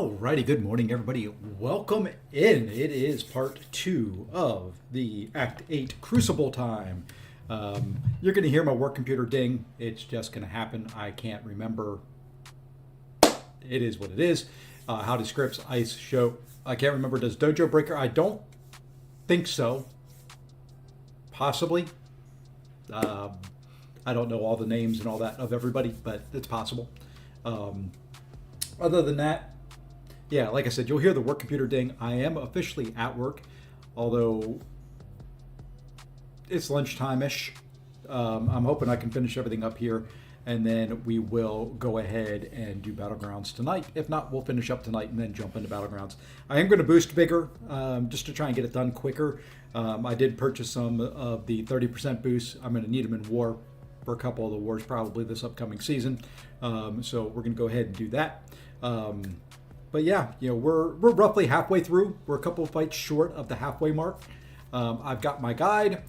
Alrighty, good morning everybody. Welcome in. It is part 2 of the Act 8 Crucible time. You're going to hear my work computer ding. It's just going to happen. I can't remember. It is what it is. How do scripts, ice, show. I can't remember. Does Dojo Breaker? I don't think so. Possibly. I don't know all the names and all that of everybody, but it's possible. Other than that, yeah, like I said, you'll hear the work computer ding. I am officially at work, although it's lunchtime-ish. I'm hoping I can finish everything up here, and then we will go ahead and do Battlegrounds tonight. If not, we'll finish up tonight and then jump into Battlegrounds. I am going to boost bigger, just to try and get it done quicker. I did purchase some of the 30% boosts. I'm going to need them in war for a couple of the wars probably this upcoming season. So we're going to go ahead and do that. But yeah, you know, we're roughly halfway through. We're a couple of fights short of the halfway mark. I've got my guide.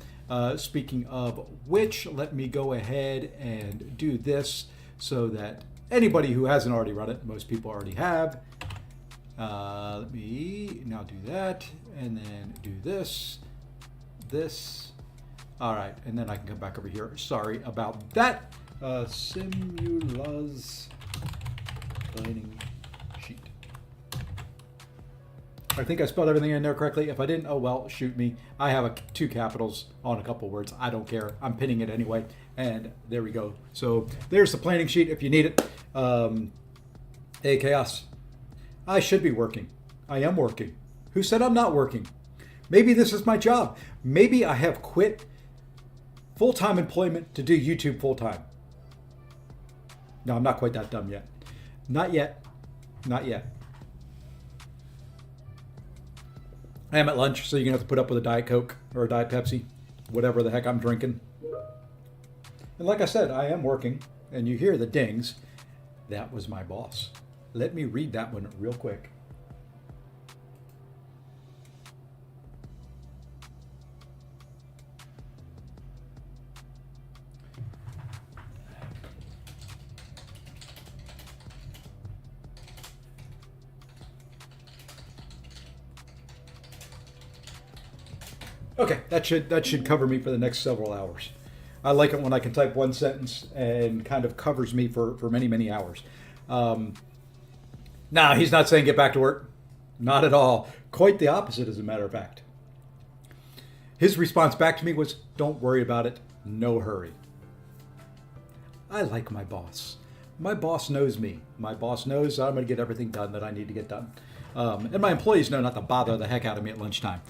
Speaking of which, let me go ahead and do this so that anybody who hasn't already run it, most people already have. Let me now do that and then do this. All right, and then I can come back over here. Sorry about that. Simula's planning sheet. I think I spelled everything in there correctly. If I didn't, oh well, shoot me. I have two capitals on a couple words. I don't care. I'm pinning it anyway. And there we go. So there's the planning sheet if you need it. Hey, Chaos. I should be working. I am working. Who said I'm not working? Maybe this is my job. Maybe I have quit full-time employment to do YouTube full-time. No, I'm not quite that dumb yet. Not yet. Not yet. I am at lunch, so you're going to have to put up with a Diet Coke or a Diet Pepsi, whatever the heck I'm drinking. And like I said, I am working, and you hear the dings. That was my boss. Let me read that one real quick. Okay, that should cover me for the next several hours. I like it when I can type one sentence and kind of covers me for many, many hours. Nah, he's not saying get back to work. Not at all. Quite the opposite, as a matter of fact. His response back to me was, don't worry about it. No hurry. I like my boss. My boss knows me. My boss knows I'm going to get everything done that I need to get done. And my employees know not to bother the heck out of me at lunchtime.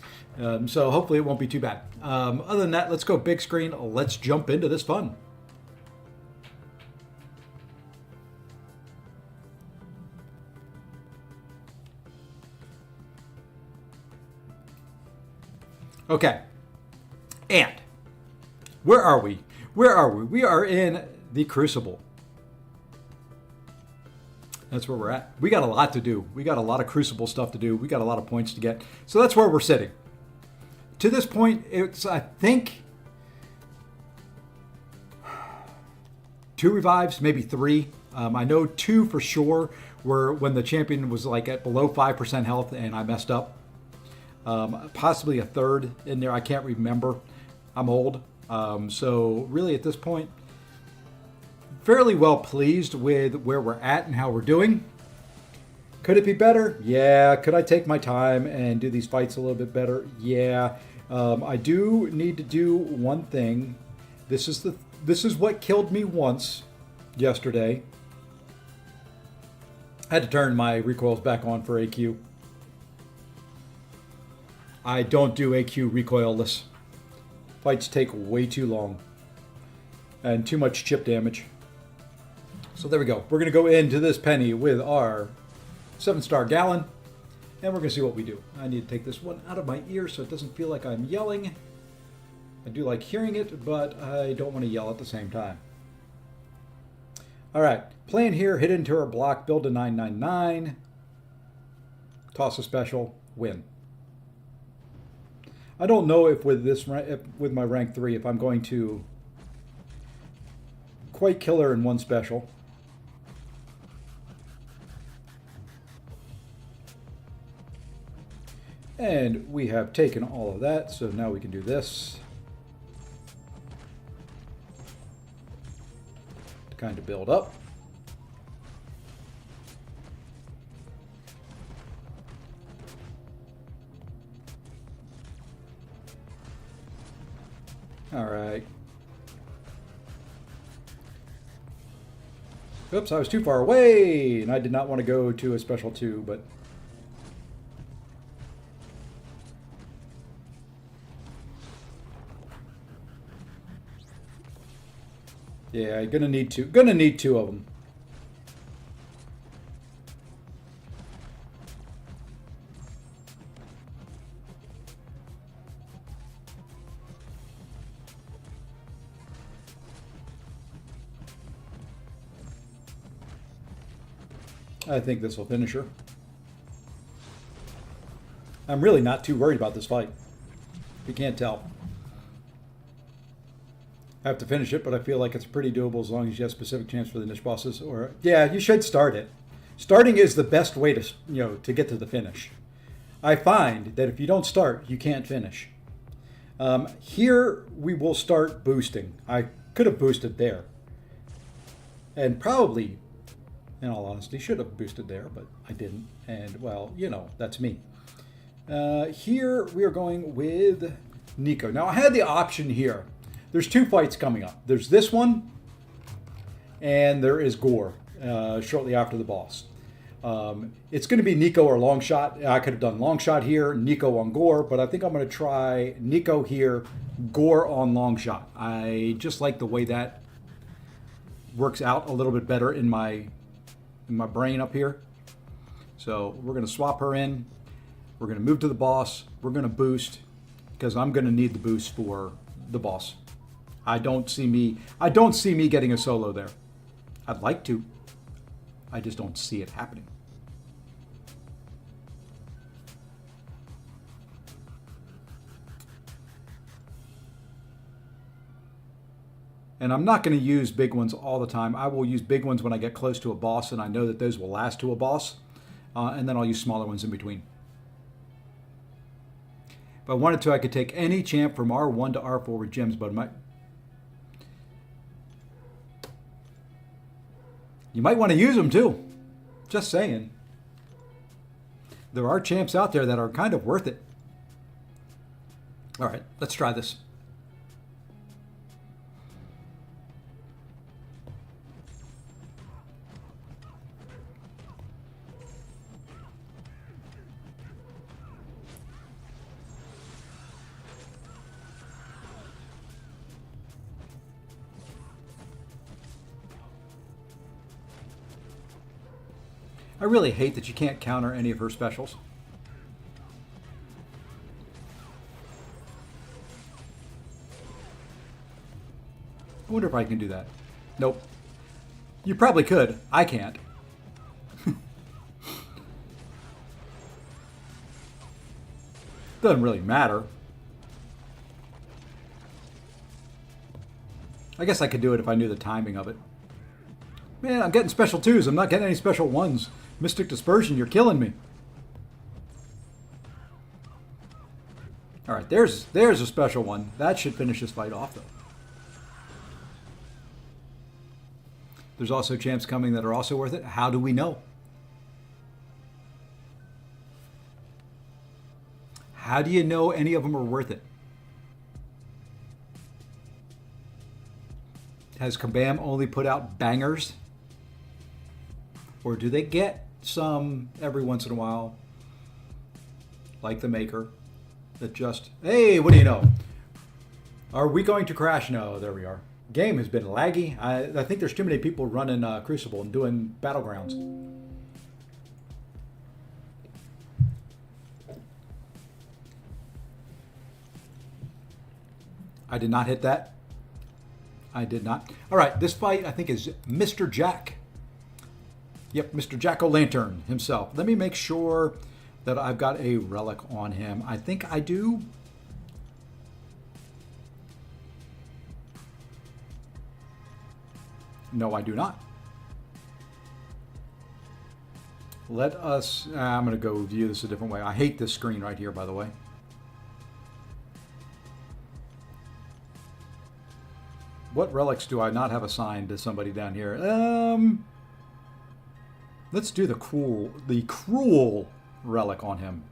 So hopefully it won't be too bad. Other than that, let's go big screen. Let's jump into this fun. Okay. And where are we? Where are we? We are in the Crucible. That's where we're at. We got a lot to do. We got a lot of Crucible stuff to do. We got a lot of points to get. So that's where we're sitting. To this point, it's, I think, 2 revives, maybe 3. I know 2 for sure were when the champion was like at below 5% health and I messed up. Possibly a 3rd in there. I can't remember. I'm old. So really at this point, fairly well pleased with where we're at and how we're doing. Could it be better? Yeah. Could I take my time and do these fights a little bit better? Yeah. I do need to do one thing. This is what killed me once yesterday. I had to turn my recoils back on for AQ. I don't do AQ recoilless. Fights take way too long and too much chip damage. So there we go. We're going to go into this Peni with our 7-star Gallon, and we're going to see what we do. I need to take this one out of my ear so it doesn't feel like I'm yelling. I do like hearing it, but I don't want to yell at the same time. All right. Plan here, hit into our block, build a 999, toss a special, win. I don't know if with this, with my rank 3, if I'm going to quite kill her in one special. And we have taken all of that, so now we can do this. To kind of build up. All right. Oops, I was too far away, and I did not want to go to a special 2, but... Yeah, gonna need 2. Gonna need 2 of them. I think this will finish her. I'm really not too worried about this fight. You can't tell. I have to finish it, but I feel like it's pretty doable as long as you have specific chance for the niche bosses. Or yeah, you should start it. Starting is the best way to to get to the finish. I find that if you don't start, you can't finish. Here we will start boosting. I could have boosted there, and probably, in all honesty, should have boosted there, but I didn't. And, well, that's me. Here we are going with Nico. Now, I had the option here. There's 2 fights coming up. There's this one, and there is Gore shortly after the boss. It's going to be Nico or Longshot. I could have done Longshot here, Nico on Gore, but I think I'm going to try Nico here, Gore on Longshot. I just like the way that works out a little bit better in my brain up here. So we're going to swap her in. We're going to move to the boss. We're going to boost because I'm going to need the boost for the boss. I don't see me getting a solo there. I'd like to. I just don't see it happening. And I'm not going to use big ones all the time. I will use big ones when I get close to a boss and I know that those will last to a boss. And then I'll use smaller ones in between. If I wanted to, I could take any champ from R1 to R4 with gems, but you might want to use them too. Just saying. There are champs out there that are kind of worth it. All right, let's try this. I really hate that you can't counter any of her specials. I wonder if I can do that. Nope. You probably could. I can't. Doesn't really matter. I guess I could do it if I knew the timing of it. Man, I'm getting special 2s. I'm not getting any special 1s. Mystic Dispersion, you're killing me. All right, there's a special one. That should finish this fight off, though. There's also champs coming that are also worth it. How do we know? How do you know any of them are worth it? Has Kabam only put out bangers? Or do they get some every once in a while, like the Maker, that just, hey, what do you know? Are we going to crash? No, there we are. Game has been laggy. I think there's too many people running Crucible and doing Battlegrounds. I did not hit that. I did not. All right, this fight I think is Mr. Jack. Yep, Mr. Jack-o'-lantern himself. Let me make sure that I've got a relic on him. I think I do. No, I do not. Let us... I'm going to go view this a different way. I hate this screen right here, by the way. What relics do I not have assigned to somebody down here? Let's do the cruel relic on him.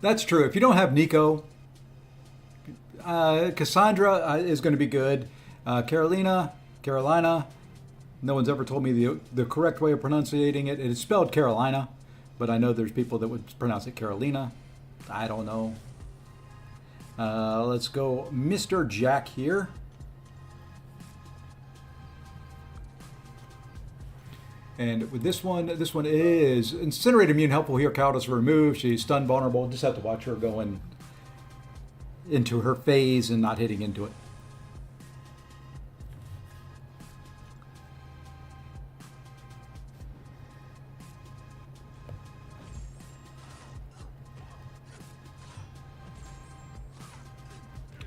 That's true. If you don't have Nico, Cassandra is going to be good. Carolina, no one's ever told me the correct way of pronouncing it. It is spelled Carolina, but I know there's people that would pronounce it Carolina. I don't know. Let's go Mr. Jack here. And with this one is Incinerate Immune helpful here. Cowardice removed. She's stun vulnerable. Just have to watch her going into her phase and not hitting into it.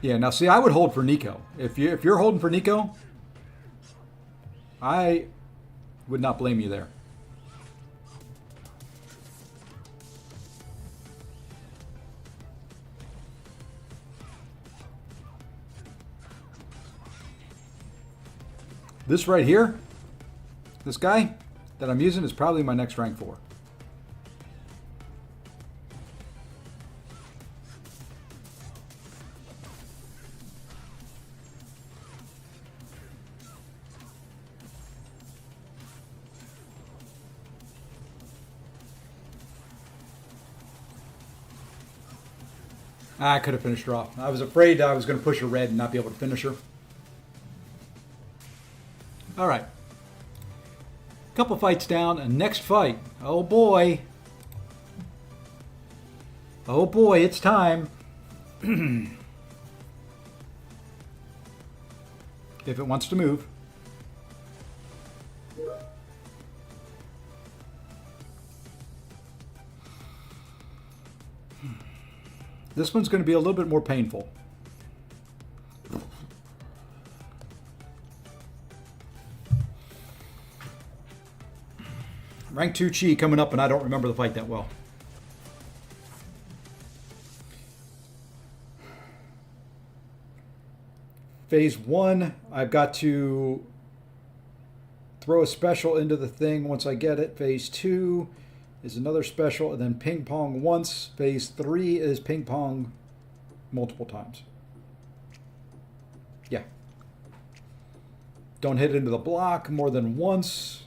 Yeah, now see, I would hold for Nico. If you're holding for Nico, I would not blame you there. This right here, this guy that I'm using is probably my next rank 4. I could have finished her off. I was afraid I was going to push her red and not be able to finish her. All right. Couple fights down. And next fight. Oh boy. Oh boy, it's time. If it wants to move. This one's going to be a little bit more painful. Rank 2 Chi coming up, and I don't remember the fight that well. Phase 1, I've got to throw a special into the thing once I get it. Phase 2 is another special, and then ping pong once. Phase 3 is ping pong multiple times. Yeah. Don't hit into the block more than once.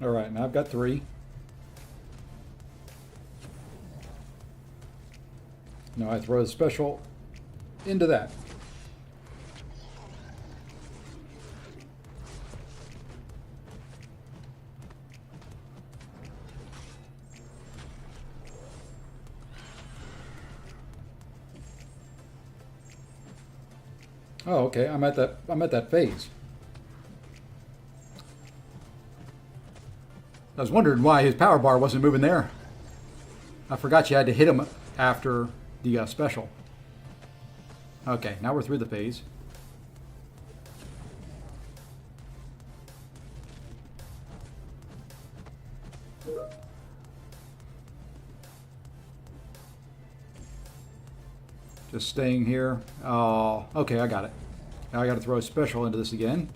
All right, now I've got 3. Now I throw a special into that. Oh, okay. I'm at that phase. I was wondering why his power bar wasn't moving there. I forgot you had to hit him after the special. Okay, now we're through the phase. Just staying here. Oh, okay, I got it. Now I got to throw a special into this again.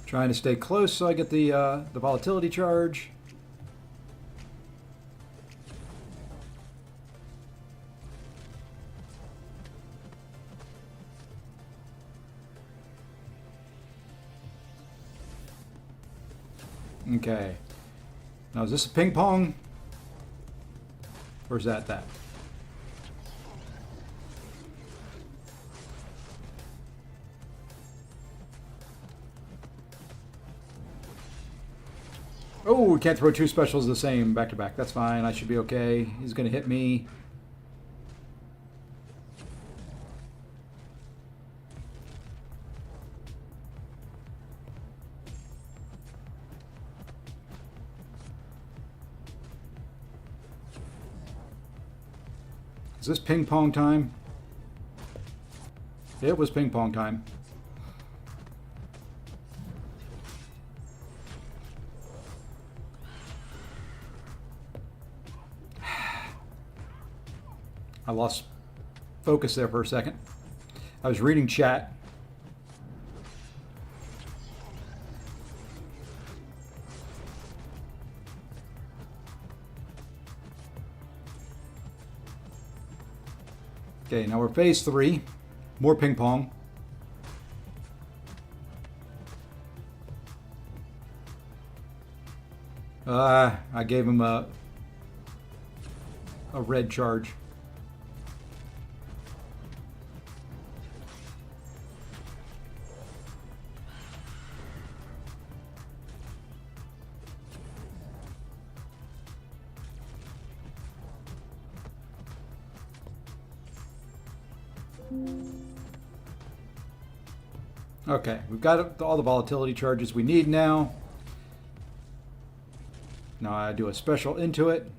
Trying to stay close so I get the volatility charge. Okay. Now, is this a ping pong? Or is that that? Oh, we can't throw two specials the same back to back. That's fine. I should be okay. He's going to hit me. Is this ping pong time? It was ping pong time. I lost focus there for a second. I was reading chat. Okay, now we're phase 3. More ping pong. I gave him a red charge. Okay, we've got all the volatility charges we need now. Now I do a special into it.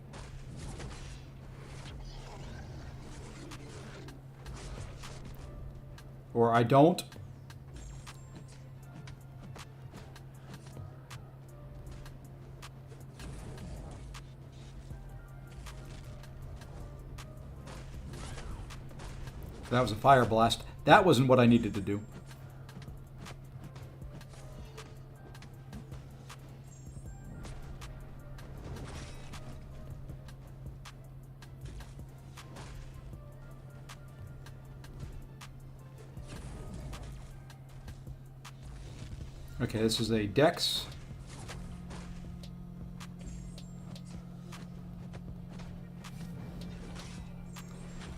Or I don't. That was a fire blast. That wasn't what I needed to do. Okay, this is a Dex.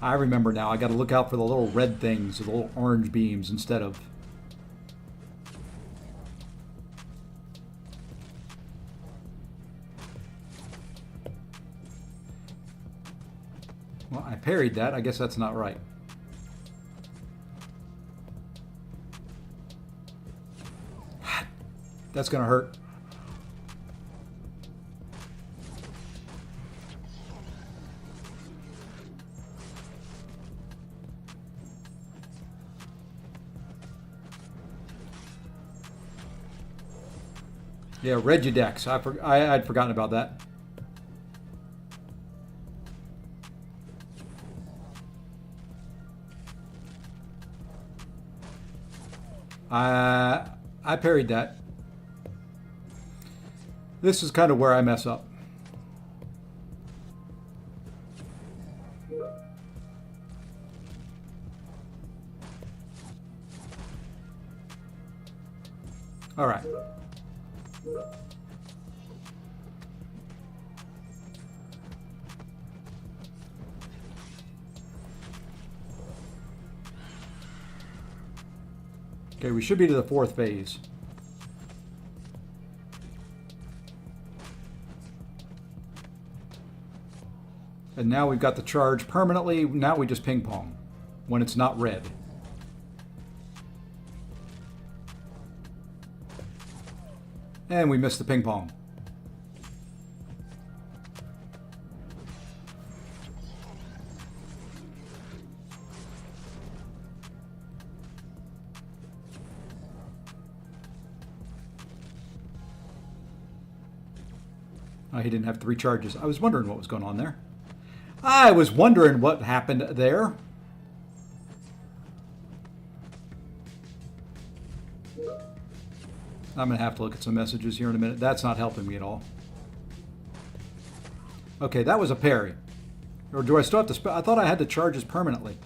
I remember now. I got to look out for the little red things, the little orange beams instead of... Well, I parried that. I guess that's not right. That's going to hurt. Yeah, Regidex. I'd forgotten about that. I parried that. This is kind of where I mess up. All right. Okay, we should be to the 4th phase. And now we've got the charge permanently. Now we just ping pong when it's not red. And we missed the ping pong. Oh, he didn't have 3 charges. I was wondering what was going on there. I was wondering what happened there. I'm going to have to look at some messages here in a minute. That's not helping me at all. Okay, that was a parry. Or do I still have to... I thought I had the charges permanently.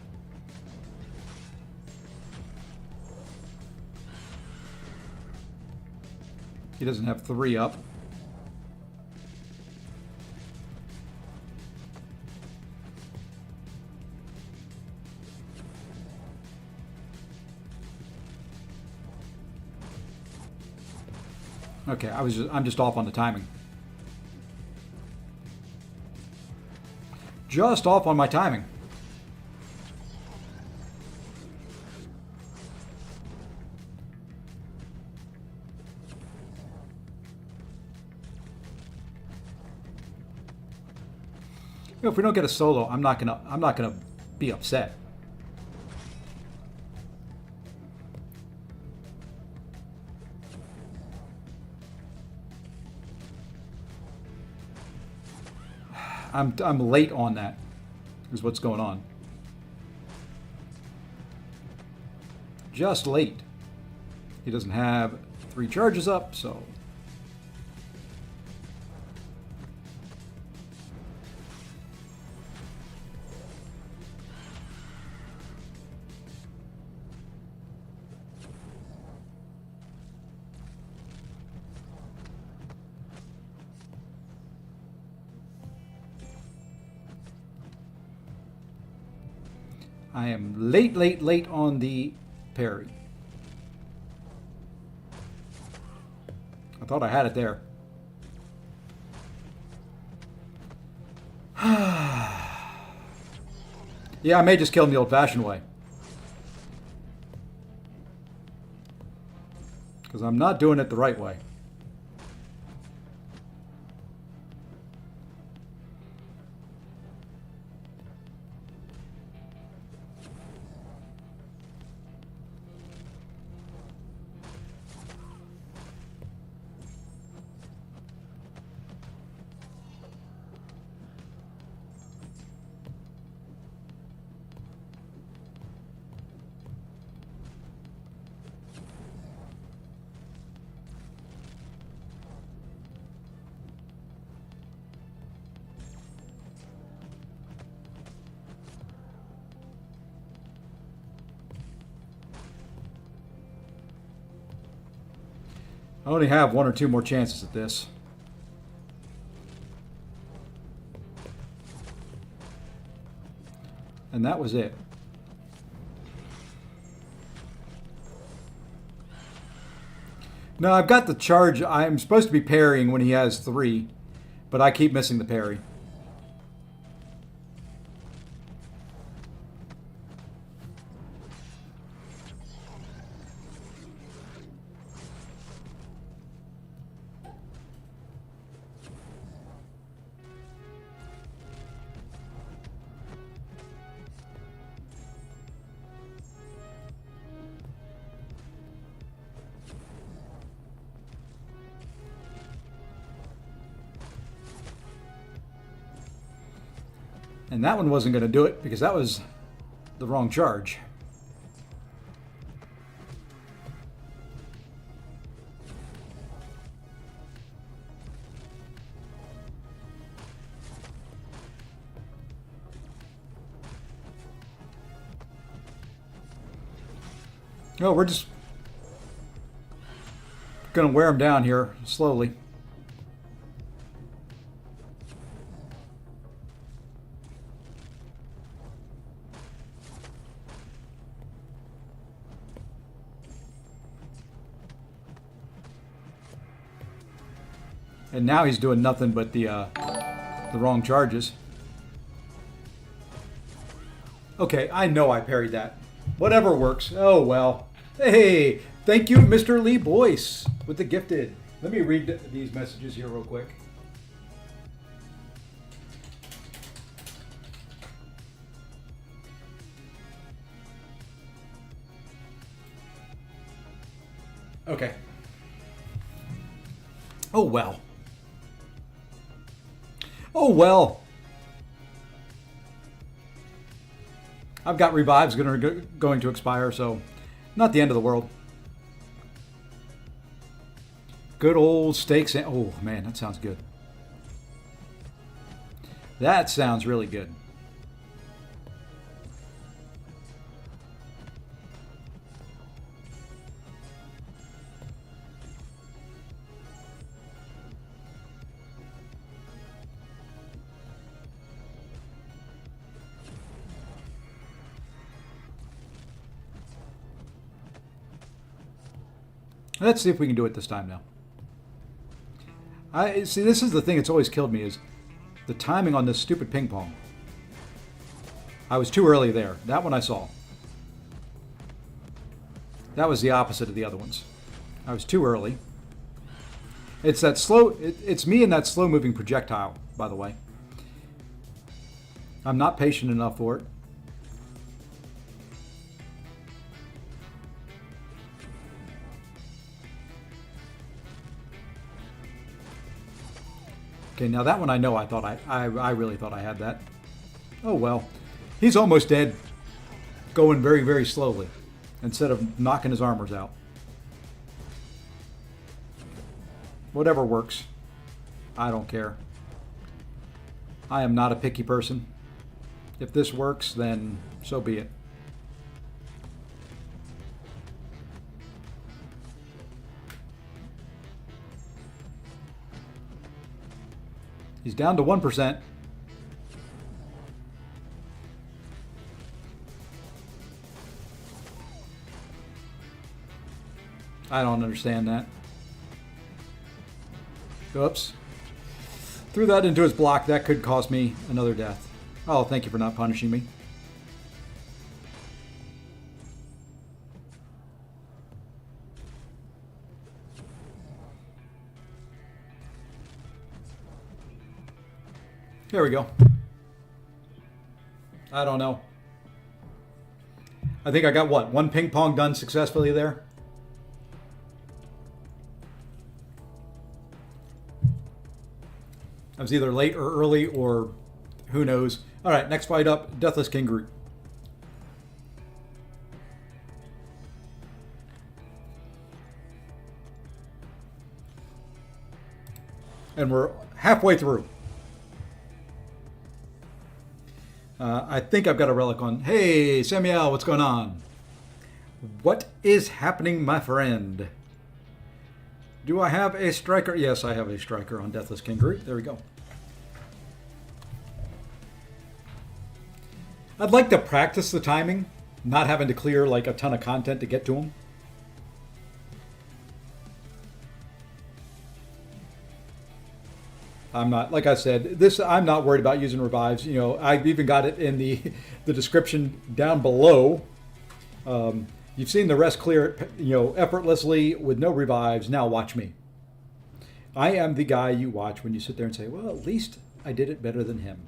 He doesn't have 3 up. Okay, I'm just off on the timing. Just off on my timing. You know, if we don't get a solo, I'm not gonna be upset. I'm late on that, is what's going on. Just late. He doesn't have 3 charges up, so... I am late on the parry. I thought I had it there. Yeah, I may just kill him the old-fashioned way. Because I'm not doing it the right way. I only have 1 or 2 more chances at this. And that was it. No, I've got the charge. I'm supposed to be parrying when he has 3, but I keep missing the parry. And that one wasn't going to do it because that was the wrong charge. No, we're just going to wear him down here slowly. And now he's doing nothing but the wrong charges. Okay, I know I parried that. Whatever works. Oh, well. Hey, thank you, Mr. Lee Boyce, with the gifted. Let me read these messages here real quick. Okay. Oh, well. Oh, well. I've got revives going to expire, so not the end of the world. Good old steaks. Oh, man, that sounds good. That sounds really good. Let's see if we can do it this time now. I see. This is the thing that's always killed me is the timing on this stupid ping pong. I was too early there. That one I saw. That was the opposite of the other ones. I was too early. It's that slow. It's me and that slow-moving projectile, by the way. I'm not patient enough for it. Okay, now that one I know. I really thought I had that. Oh well, he's almost dead. Going very, very slowly, instead of knocking his armors out. Whatever works. I don't care. I am not a picky person. If this works, then so be it. He's down to 1%. I don't understand that. Oops. Threw that into his block. That could cost me another death. Oh, thank you for not punishing me. Here we go. I don't know. I think I got what? One ping pong done successfully there? I was either late or early or who knows. All right, next fight up, Deathless King Groot. And we're halfway through. I think I've got a relic on. Hey, Samuel, what's going on? What is happening, my friend? Do I have a striker? Yes, I have a striker on Deathless King Groot. There we go. I'd like to practice the timing, not having to clear like a ton of content to get to him. I'm not, like I said, I'm not worried about using revives. You know, I've even got it in the description down below. You've seen the rest clear, effortlessly with no revives. Now watch me. I am the guy you watch when you sit there and say, well, at least I did it better than him.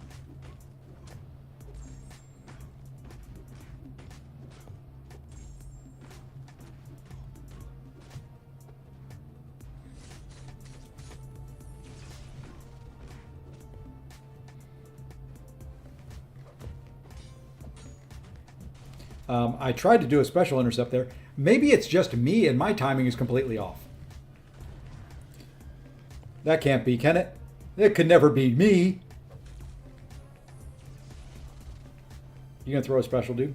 I tried to do a special intercept there. Maybe it's just me and my timing is completely off. That can't be, can it? It could never be me. You gonna throw a special, dude?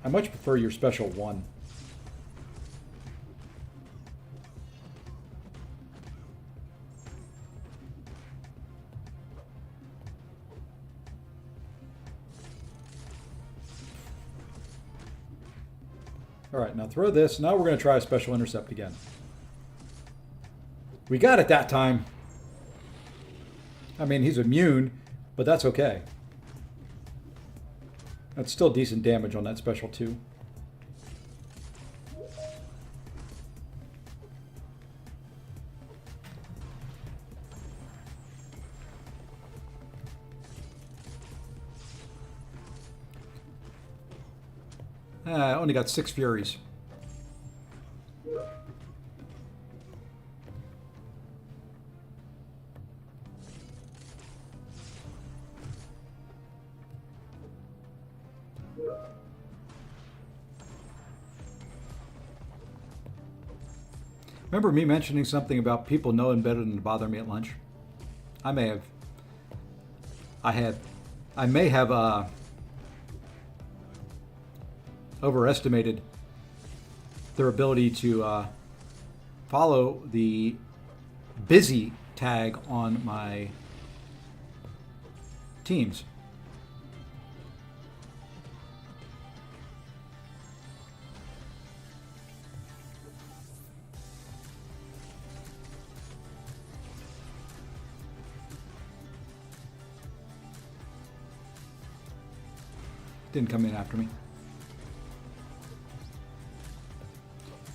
I much prefer your special one. All right, now throw this. Now we're going to try a special intercept again. We got it that time. I mean, he's immune, but that's okay. That's still decent damage on that special too. I only got 6 Furies. Remember me mentioning something about people knowing better than to bother me at lunch? I may have. I may have overestimated their ability to follow the busy tag on my teams. Didn't come in after me.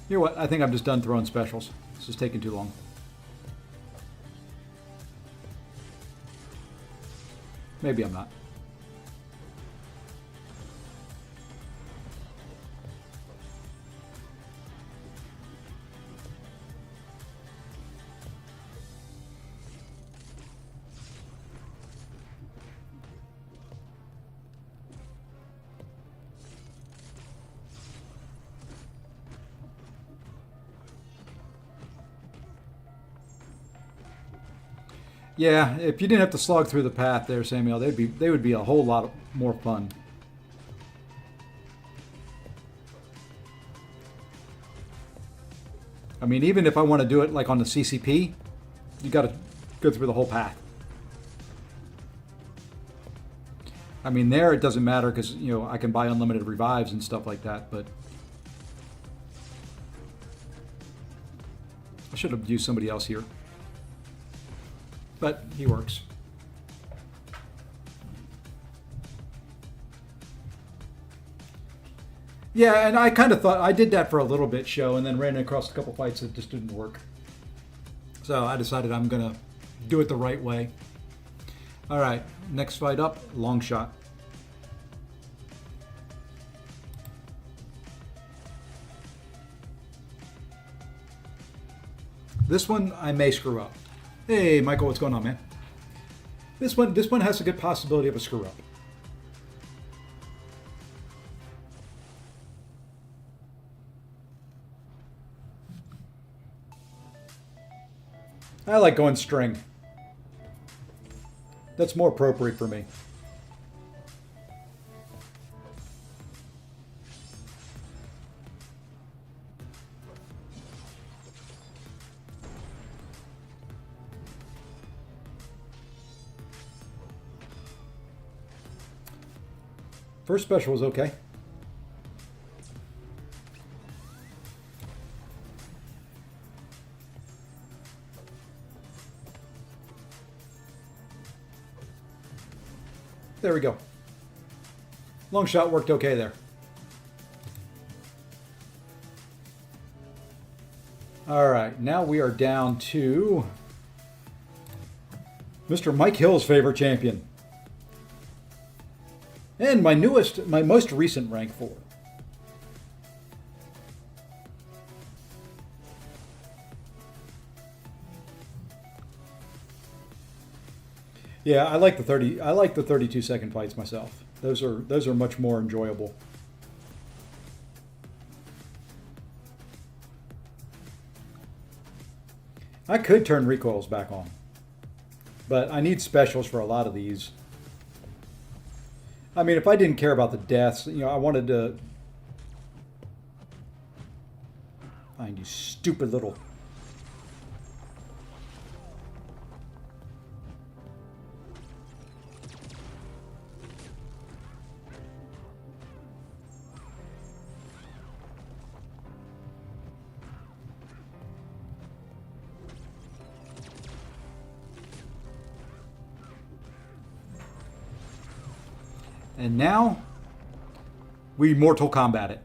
You know what? I think I'm just done throwing specials. This is taking too long. Maybe I'm not. Yeah, if you didn't have to slog through the path there, Samuel, they would be a whole lot more fun. I mean, even if I want to do it like on the CCP, you got to go through the whole path. I mean, there it doesn't matter because, you know, I can buy unlimited revives and stuff like that, but I should have used somebody else here. But he works. Yeah, and I kind of thought I did that for a little bit, show, and then ran across a couple fights that just didn't work. So I decided I'm gonna do it the right way. All right, next fight up, long shot. This one I may screw up. Hey, Michael, what's going on, man? This one has a good possibility of a screw up. I like going string. That's more appropriate for me. First special was okay. There we go. Long shot worked okay there. All right, now we are down to Mr. Mike Hill's favorite champion. And my most recent rank 4. Yeah, I like the 32-second fights myself. Those are much more enjoyable. I could turn recoils back on, but I need specials for a lot of these. I mean, if I didn't care about the deaths, you know, I wanted to find you stupid little. And now, we Mortal Kombat it.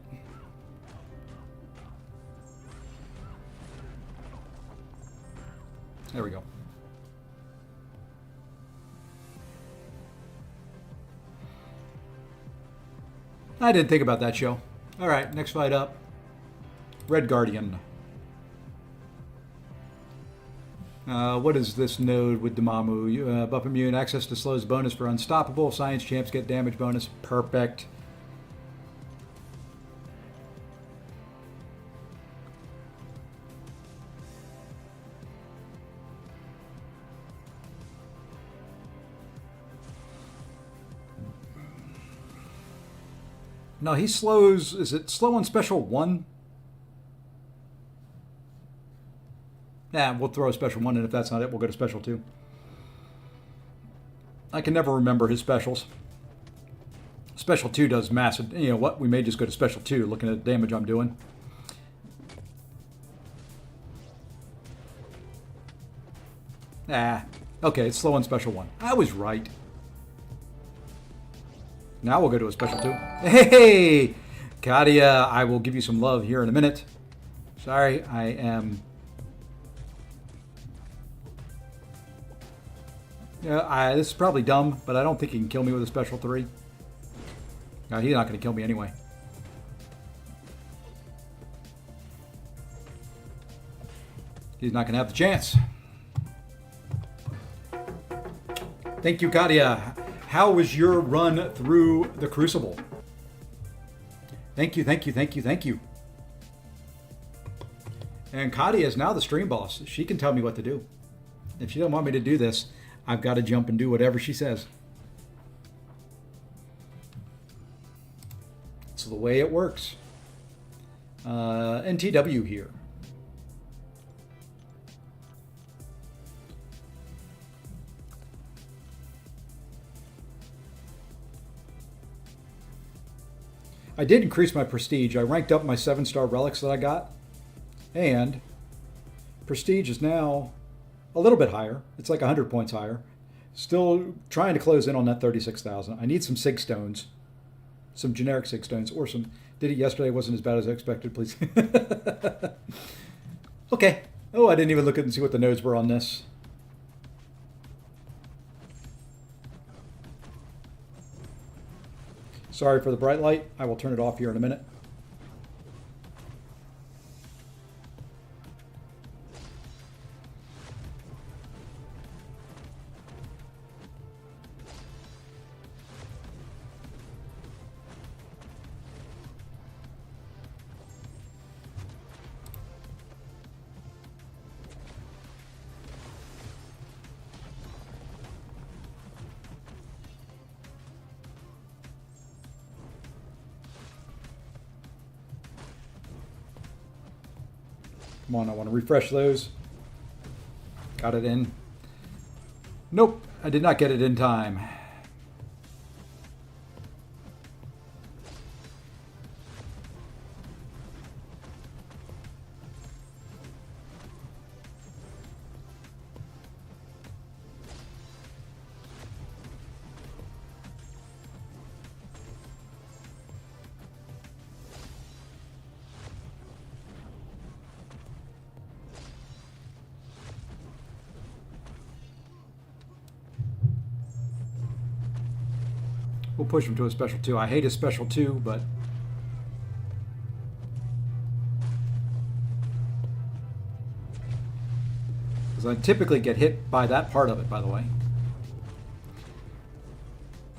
There we go. I didn't think about that, show. All right, next fight up. Red Guardian. What is this node with the Mumu? Buff immune, access to slows bonus for unstoppable. Science champs get damage bonus. Perfect. No, he slows. Is it slow on special 1? Yeah, we'll throw a special 1 in. If that's not it, we'll go to special 2. I can never remember his specials. Special 2 does massive... You know what? We may just go to Special 2, looking at the damage I'm doing. Ah. Okay, it's slow on Special 1. I was right. Now we'll go to a Special 2. Hey! Katia, I will give you some love here in a minute. Sorry, I am... Yeah, this is probably dumb, but I don't think he can kill me with a Special 3. No, he's not going to kill me anyway. He's not going to have the chance. Thank you, Katia. How was your run through the Crucible? Thank you, thank you, thank you, thank you. And Katia is now the stream boss. She can tell me what to do. If she doesn't want me to do this, I've got to jump and do whatever she says. It's the way it works. NTW here. I did increase my prestige. I ranked up my 7-star relics that I got. And prestige is now a little bit higher. It's like 100 points higher. Still trying to close in on that 36,000. I need some sig stones. Some generic sig stones. Or some... Did it yesterday. Wasn't as bad as I expected, please. Okay. Oh, I didn't even look at and see what the nodes were on this. Sorry for the bright light. I will turn it off here in a minute. Come on, I want to refresh those. Got it in. Nope, I did not get it in time. We'll push him to a special 2. I hate a special 2, but... Because I typically get hit by that part of it, by the way.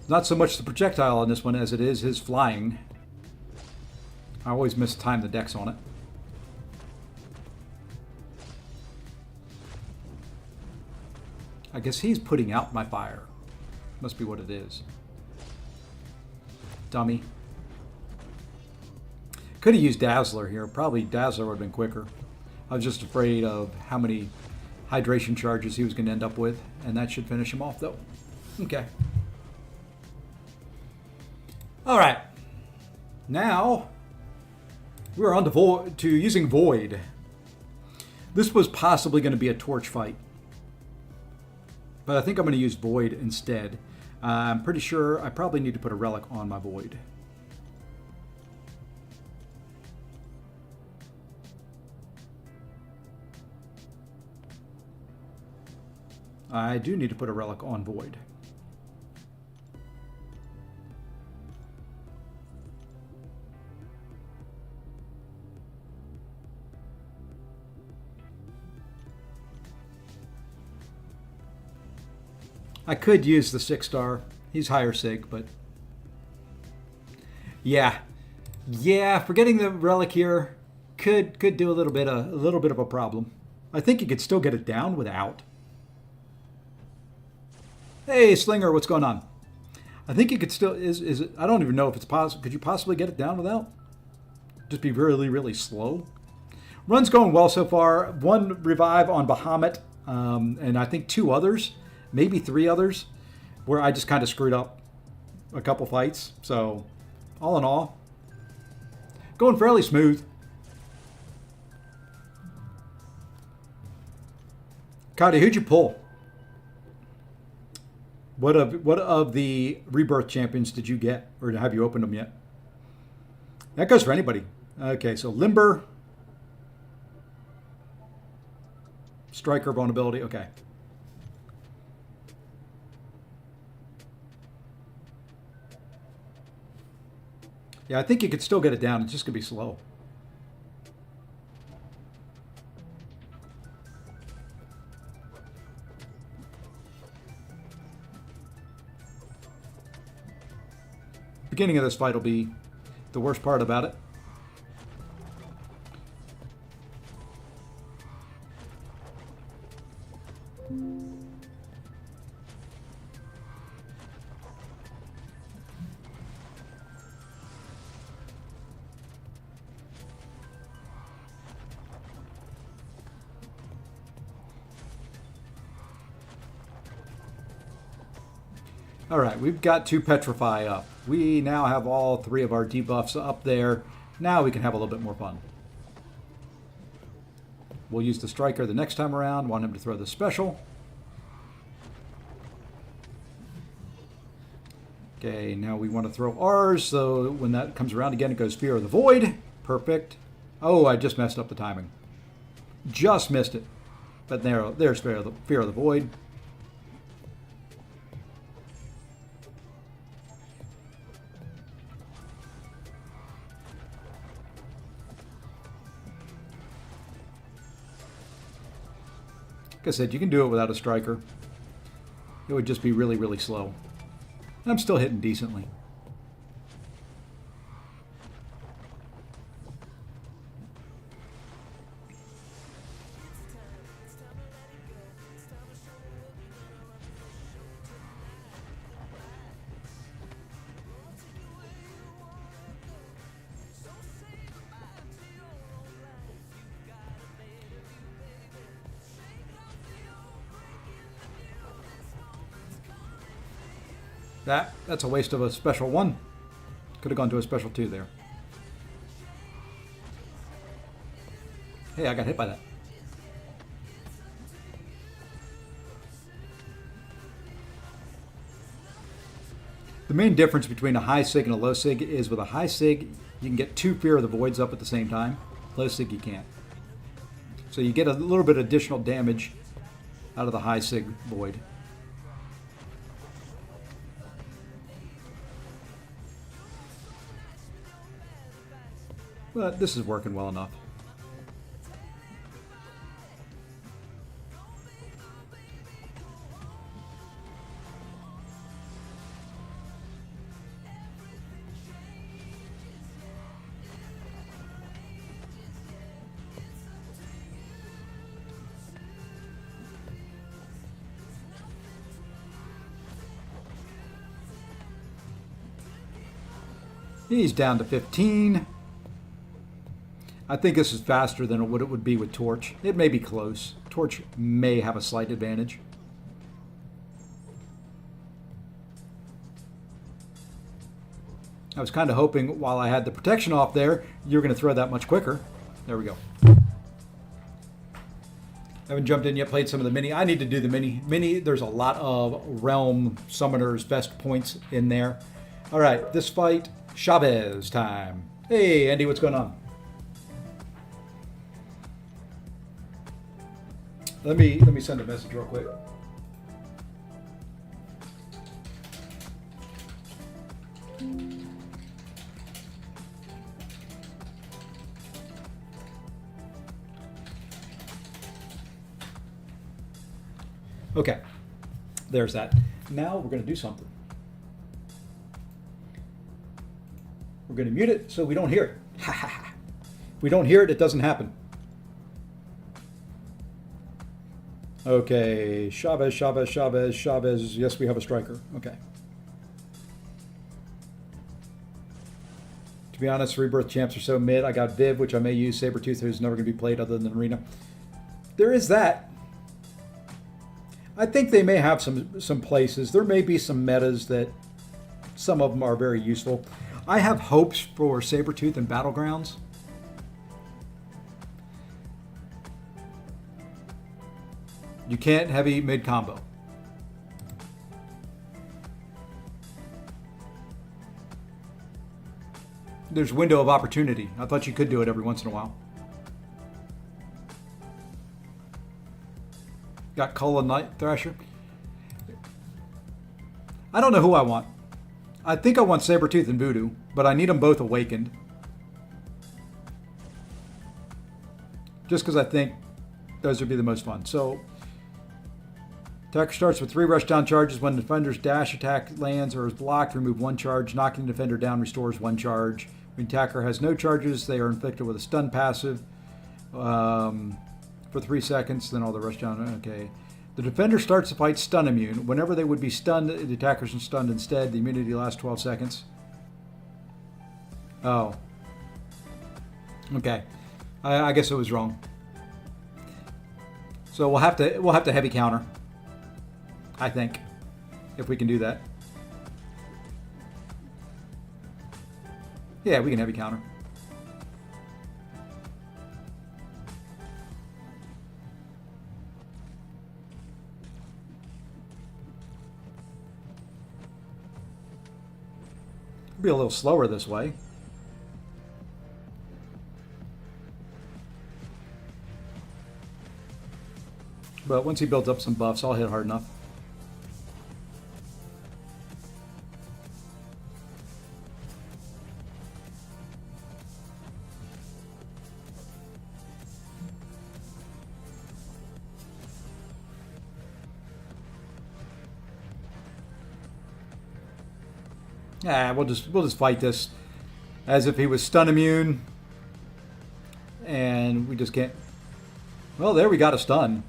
Not so much the projectile on this one as it is his flying. I always mistime the dex on it. I guess he's putting out my fire. Must be what it is. Dummy. Could have used Dazzler here. Probably Dazzler would have been quicker. I was just afraid of how many hydration charges he was going to end up with, and that should finish him off, though. Okay. All right. Now, we're on to using Void. This was possibly going to be a torch fight, but I think I'm going to use Void instead. I'm pretty sure I probably need to put a relic on my Void. I do need to put a relic on Void. I could use the 6-star. He's higher sig, but yeah, forgetting the relic here could do a little bit of a problem. I think you could still get it down without. Hey, Slinger, what's going on? I think you could still is it? I don't even know if it's possible. Could you possibly get it down without? Just be really, really slow. Run's going well so far. 1 revive on Bahamut, and I think 2 others. Maybe 3 others. where I just kind of screwed up a couple fights. So, all in all, going fairly smooth. Cody, who'd you pull? What of the Rebirth champions did you get? Or have you opened them yet? That goes for anybody. Okay, so Limber. Striker vulnerability, okay. Yeah, I think you could still get it down. It's just going to be slow. Beginning of this fight will be the worst part about it. All right, we've got 2 Petrify up. We now have all 3 of our debuffs up there. Now we can have a little bit more fun. We'll use the Striker the next time around. Want him to throw the special. Okay, now we want to throw ours, so when that comes around again, it goes Fear of the Void. Perfect. Oh, I just messed up the timing. Just missed it. But there's Fear of the Void. Like I said, you can do it without a Striker. It would just be really, really slow. I'm still hitting decently. That's a waste of a special 1. Could have gone to a special 2 there. Hey, I got hit by that. The main difference between a high sig and a low sig is with a high sig, you can get 2 Fear of the Voids up at the same time. Low sig, you can't. So you get a little bit of additional damage out of the high sig void. But this is working well enough. He's down to 15. I think this is faster than what it would be with Torch. It may be close. Torch may have a slight advantage. I was kind of hoping while I had the protection off there, you're going to throw that much quicker. There we go. Haven't jumped in yet, played some of the mini. I need to do the mini. Mini, there's a lot of Realm Summoners best points in there. All right, this fight, Chavez time. Hey, Andy, what's going on? Let me send a message real quick. Okay, there's that. Now we're going to do something. We're going to mute it so we don't hear it. If we don't hear it, it doesn't happen. Okay, Chavez. Yes, we have a striker. Okay. To be honest, Rebirth champs are so mid. I got Viv, which I may use. Sabretooth, who's never going to be played other than Arena. There is that. I think they may have some places. There may be some metas that some of them are very useful. I have hopes for Sabretooth and Battlegrounds. You can't heavy mid combo. There's window of opportunity. I thought you could do it every once in a while. Got Cullen Night Thrasher. I don't know who I want. I think I want Sabretooth and Voodoo, but I need them both awakened. Just because I think those would be the most fun. So, attacker starts with 3 rushdown charges. When the defender's dash attack lands or is blocked, remove 1 charge. Knocking the defender down restores 1 charge. When the attacker has no charges, they are inflicted with a stun passive for 3 seconds. Then all the rushdown. Okay. The defender starts the fight stun immune. Whenever they would be stunned, the attacker's stunned instead. The immunity lasts 12 seconds. Oh. Okay. I guess I was wrong. So we'll have to heavy counter. I think, if we can do that. Yeah, we can heavy counter. Be a little slower this way. But once he builds up some buffs, I'll hit hard enough. Yeah, we'll just fight this as if he was stun immune, and we just can't. Well, there we got a stun.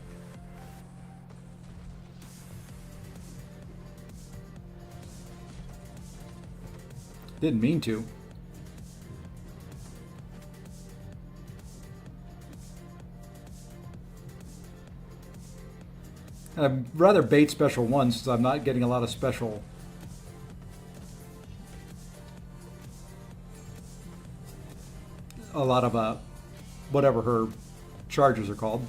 Didn't mean to. I'd rather bait special 1 since I'm not getting a lot of special. A lot of whatever her charges are called.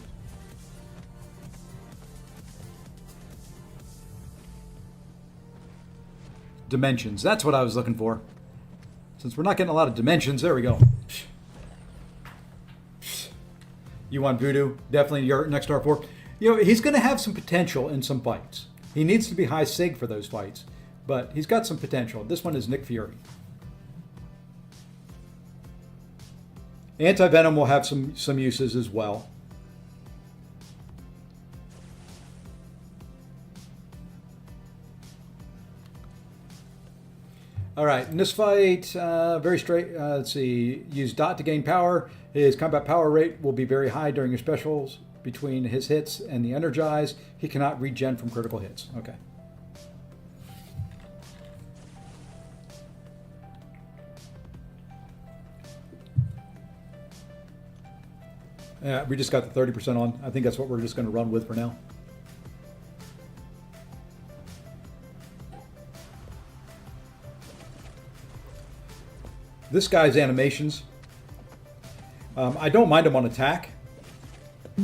Dimensions. That's what I was looking for. Since we're not getting a lot of dimensions, there we go. You want Voodoo? Definitely your next R4. You know, he's going to have some potential in some fights. He needs to be high sig for those fights, but he's got some potential. This one is Nick Fury. Anti-Venom will have some uses as well. All right, in this fight, very straight. Let's see. Use Dot to gain power. His combat power rate will be very high during your specials between his hits and the Energize. He cannot regen from critical hits. Okay. We just got the 30% on. I think that's what we're just going to run with for now. This guy's animations, I don't mind him on attack.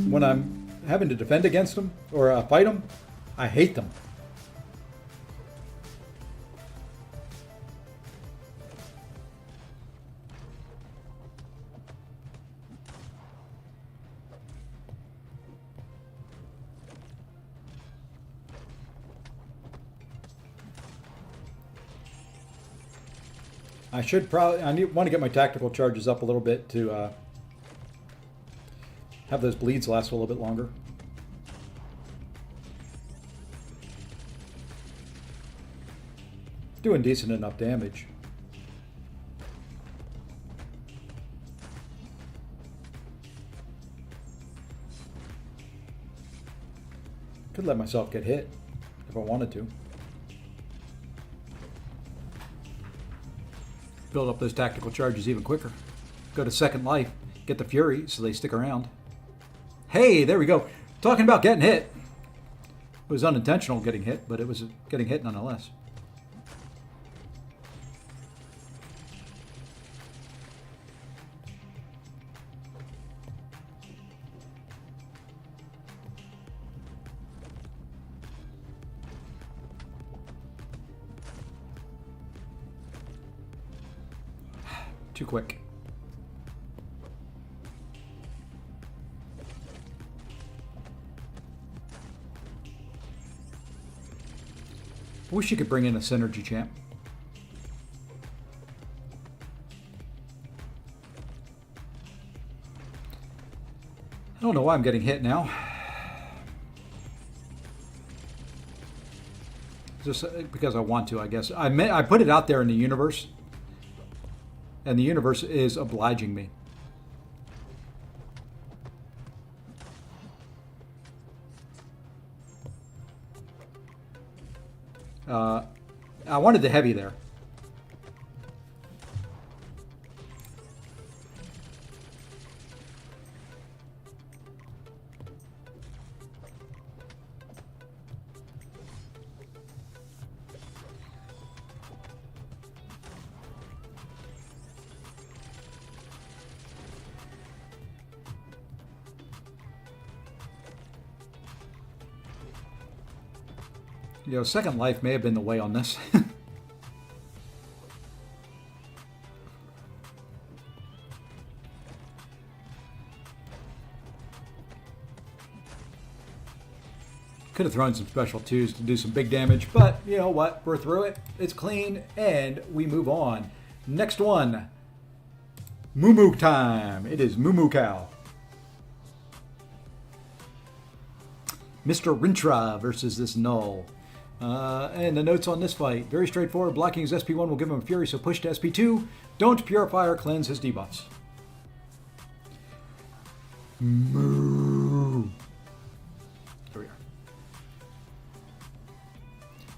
When I'm having to defend against him or fight him, I hate them. I should probably, want to get my tactical charges up a little bit to have those bleeds last a little bit longer. Doing decent enough damage. Could let myself get hit if I wanted to. Build up those tactical charges even quicker. Go to second life. Get the Fury so they stick around. Hey, there we go. Talking about getting hit. was unintentional getting hit, but it was getting hit nonetheless. Too quick. Wish you could bring in a synergy champ. I don't know why I'm getting hit now. Just because I want to, I guess. I put it out there in the universe, and the universe is obliging me. I wanted the heavy there. You know, Second Life may have been the way on this. Could have thrown some special twos to do some big damage, but you know what? We're through it. It's clean, and we move on. Next one. Mumu time. It is Mumu Cow. Mr. Rintra versus this Null. And the notes on this fight. Very straightforward. Blocking his SP1 will give him a Fury, so push to SP2. Don't purify or cleanse his debuffs. Moo. Here we are.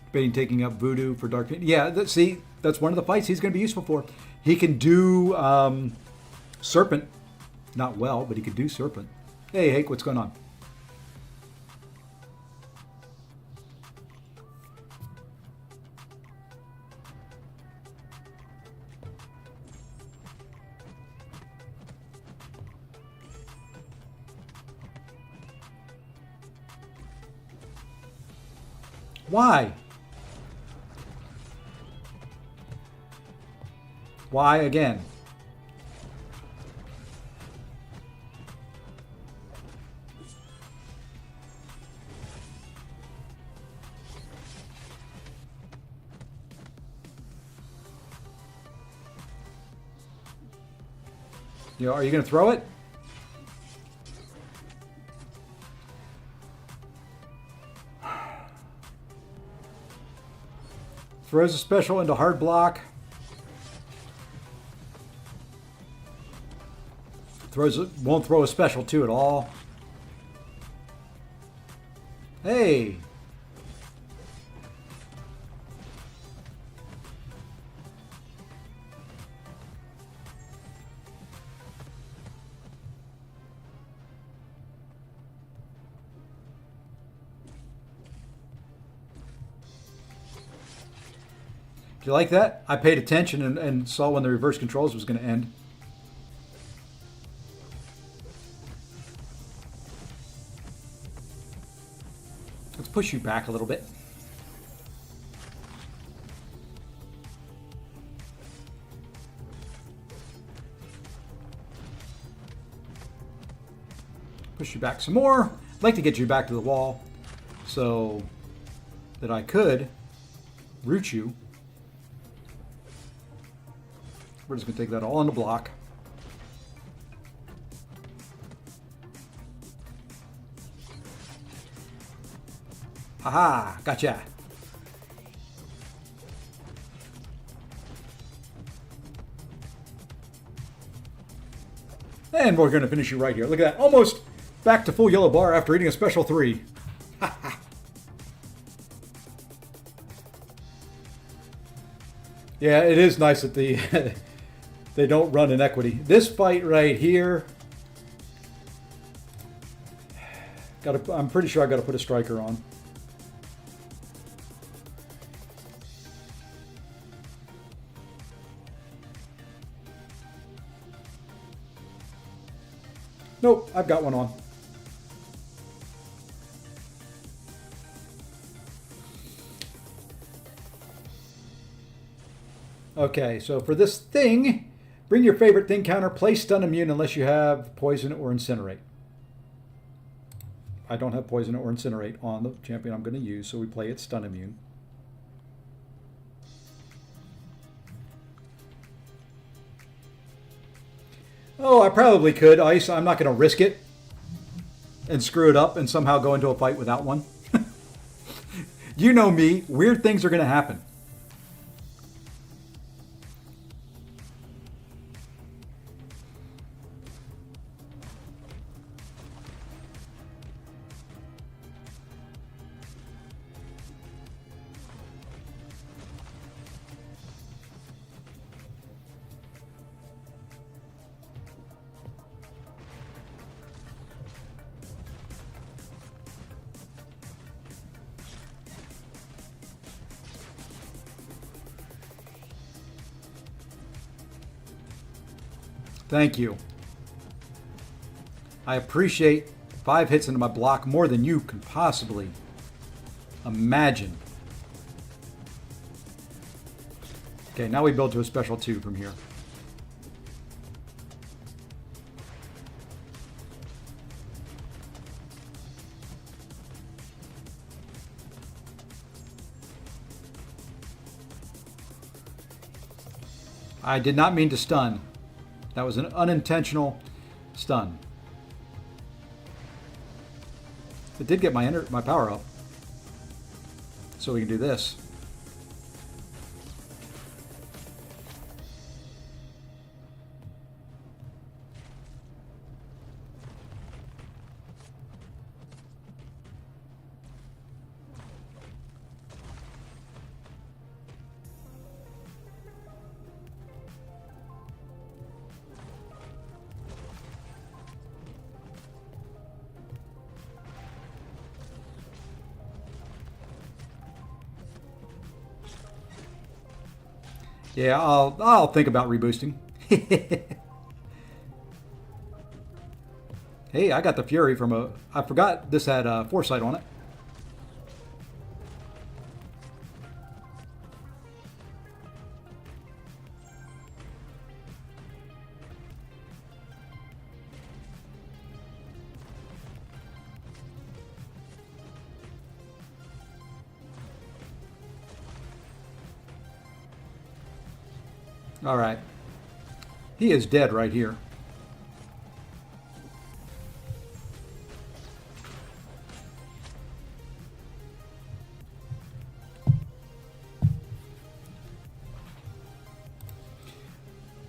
Debating taking up Voodoo for Dark Peni. Yeah, see, that's one of the fights he's going to be useful for. He can do Serpent. Not well, but he could do Serpent. Hey, Hake, what's going on? Why? Why again? You know, are you going to throw it? Throws a special into hard block. Won't throw a special too at all. Hey. Do you like that? I paid attention and saw when the reverse controls was going to end. Let's push you back a little bit. Push you back some more. I'd like to get you back to the wall so that I could root you. We're just going to take that all on the block. Haha, gotcha. And we're going to finish you right here. Look at that. Almost back to full yellow bar after eating a special 3. Yeah, it is nice that they don't run in equity. This fight right here, I'm pretty sure I got to put a striker on. Nope, I've got one on. Okay, so for this thing, bring your favorite thing counter, play stun immune unless you have poison or incinerate. I don't have poison or incinerate on the champion I'm going to use, so we play it stun immune. Oh, I probably could ice. I'm not going to risk it and screw it up and somehow go into a fight without one. You know me, weird things are going to happen. Thank you. I appreciate 5 hits into my block more than you can possibly imagine. Okay, now we build to a special 2 from here. I did not mean to stun. That was an unintentional stun. It did get my power up. So we can do this. Yeah, I'll think about reboosting. Hey, I got the Fury from a... I forgot this had Foresight on it. All right. He is dead right here.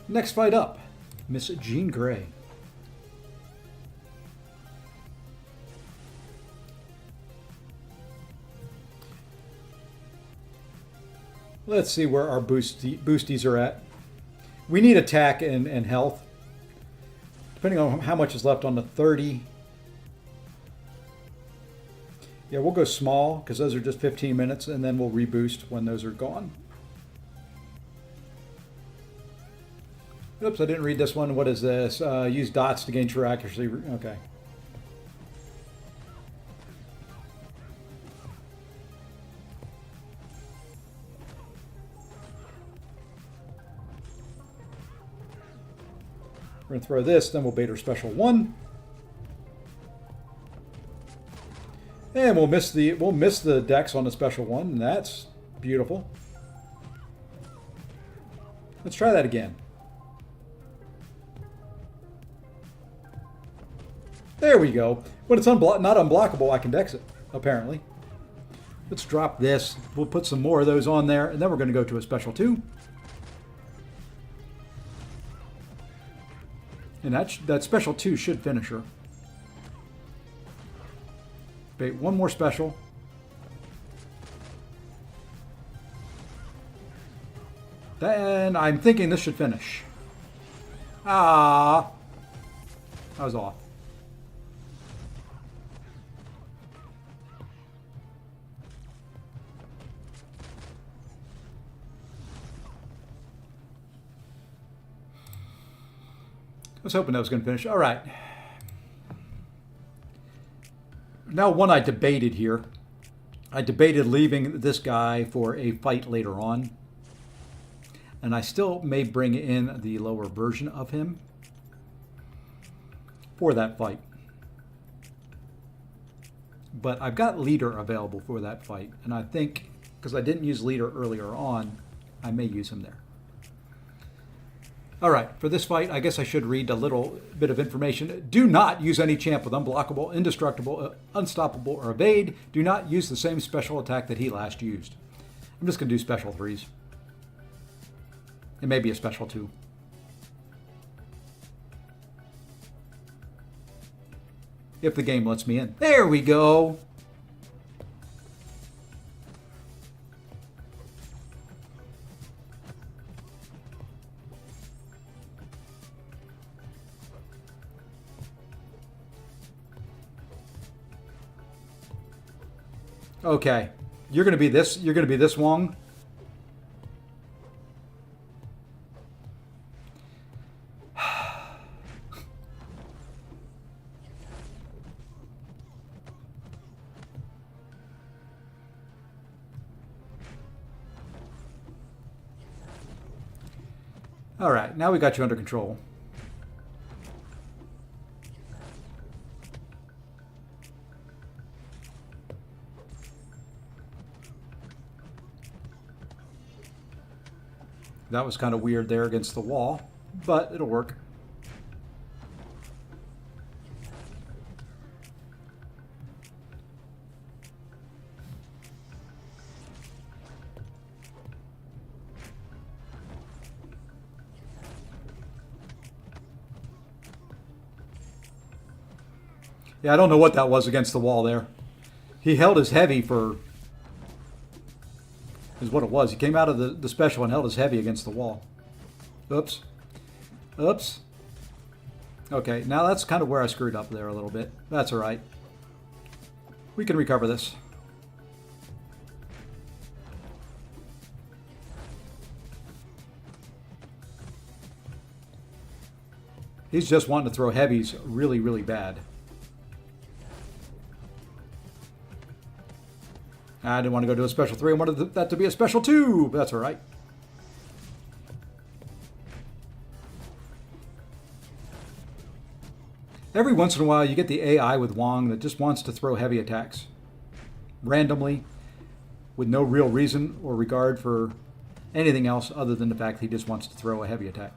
Next fight up, Miss Jean Grey. Let's see where our boosties are at. We need attack and health. Depending on how much is left on the 30. Yeah, we'll go small because those are just 15 minutes, and then we'll reboost when those are gone. Oops, I didn't read this one. What is this? Use dots to gain true accuracy. Okay. We're gonna throw this, then we'll bait our special 1. And we'll miss the dex on the special 1, and that's beautiful. Let's try that again. There we go. When it's not unblockable, I can dex it, apparently. Let's drop this. We'll put some more of those on there, and then we're going to go to a special 2. And that special 2 should finish her. Bait one more special. Then I'm thinking this should finish. Ah, I was off. I was hoping that was going to finish. All right. Now one I debated here. I debated leaving this guy for a fight later on. And I still may bring in the lower version of him for that fight. But I've got leader available for that fight. And I think, because I didn't use leader earlier on, I may use him there. All right, for this fight, I guess I should read a little bit of information. Do not use any champ with unblockable, indestructible, unstoppable, or evade. Do not use the same special attack that he last used. I'm just going to do special 3s. It may be a special 2. If the game lets me in. There we go. Okay. You're going to be this. You're going to be this Wong. All right, now we got you under control. That was kind of weird there against the wall, but it'll work. Yeah, I don't know what that was against the wall there. He held his heavy for... is what it was. He came out of the special and held his heavy against the wall. Oops. Oops. Okay, now that's kind of where I screwed up there a little bit. That's all right. We can recover this. He's just wanting to throw heavies really, really bad. I didn't want to go to a special 3. I wanted that to be a special 2. But that's all right. Every once in a while, you get the AI with Wong that just wants to throw heavy attacks. Randomly, with no real reason or regard for anything else other than the fact that he just wants to throw a heavy attack.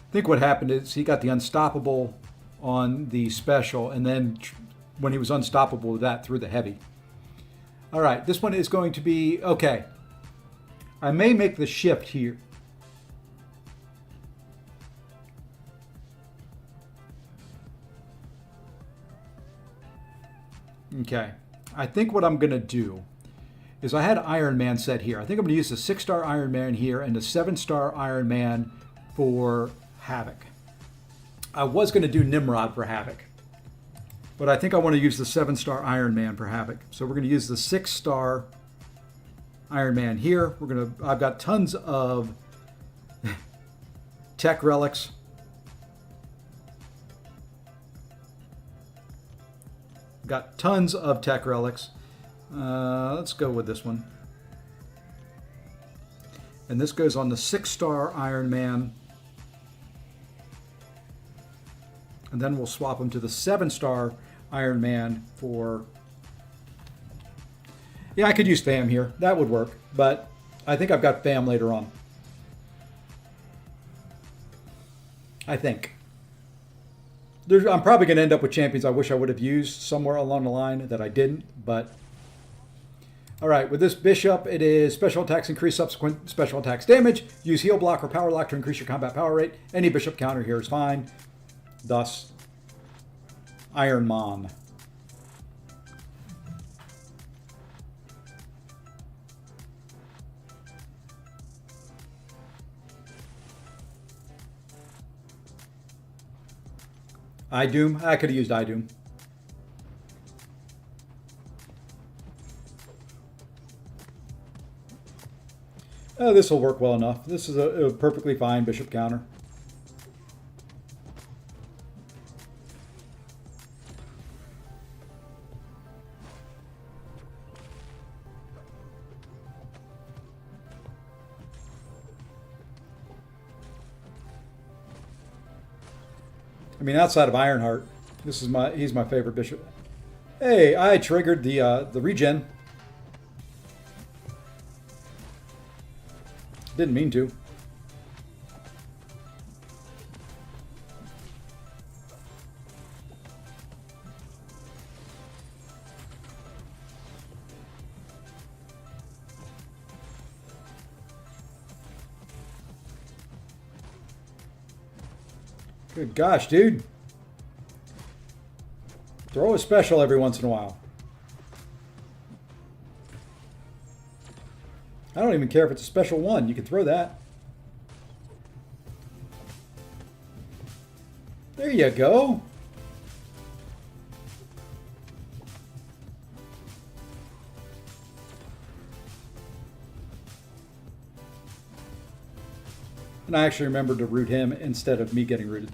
I think what happened is he got the unstoppable on the special, and then when he was unstoppable with that, threw the heavy. All right, this one is going to be okay. I may make the shift here. Okay, I think what I'm going to do is I had Iron Man set here. I think I'm going to use the 6-star Iron Man here and the 7-star Iron Man for Havoc. I was going to do Nimrod for Havoc, but I think I want to use the 7-star Iron Man for Havoc. So we're going to use the 6-star Iron Man here. I've got tons of tech relics. Got tons of tech relics. Let's go with this one. And this goes on the 6-star Iron Man. And then we'll swap them to the 7-star Iron Man for... Yeah, I could use Fam here. That would work. But I think I've got Fam later on. I think. I'm probably going to end up with champions I wish I would have used somewhere along the line that I didn't. But... all right, with this Bishop, it is special attacks increase subsequent special attacks damage. Use heal block or power lock to increase your combat power rate. Any Bishop counter here is fine. Thus, Iron Man. Idoom? I could have used Idoom. Oh, this will work well enough. This is a perfectly fine bishop counter. I mean, outside of Ironheart, he's my favorite bishop. Hey, I triggered the regen. Didn't mean to. Good gosh, dude. Throw a special every once in a while. I don't even care if it's a special one. You can throw that. There you go. And I actually remembered to root him instead of me getting rooted.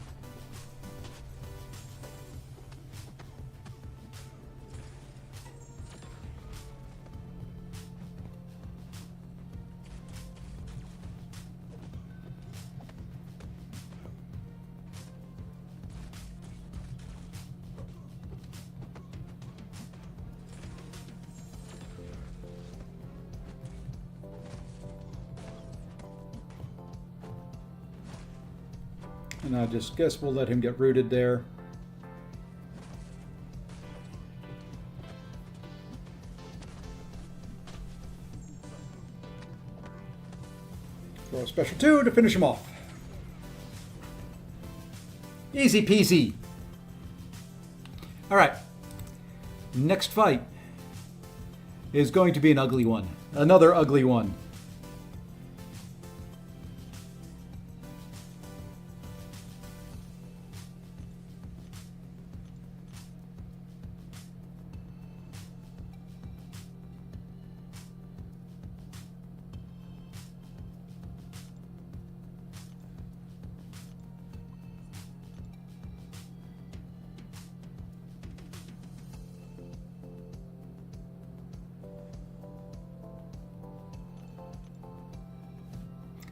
And I just guess we'll let him get rooted there. Throw a special 2 to finish him off. Easy peasy. All right. Next fight is going to be an ugly one. Another ugly one.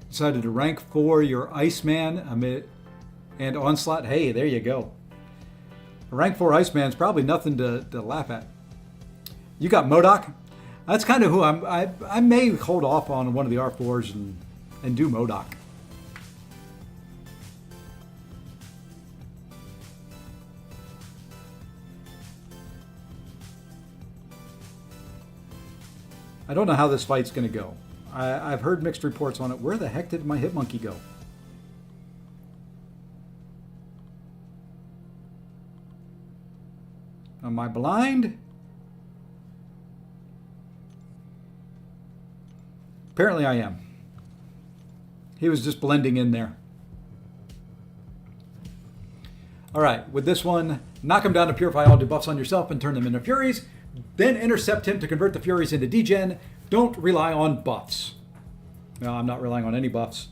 Decided to rank for your Iceman and Onslaught. Hey, there you go. A rank 4 Iceman's probably nothing to laugh at. You got MODOK. That's kind of who I may hold off on one of the R4s and do MODOK. I don't know how this fight's going to go. I've heard mixed reports on it. Where the heck did my Hitmonkey go? Am I blind? Apparently I am. He was just blending in there. All right, with this one, knock him down to purify all debuffs on yourself and turn them into Furies. Then intercept him to convert the Furies into degen. Don't rely on buffs. No, I'm not relying on any buffs.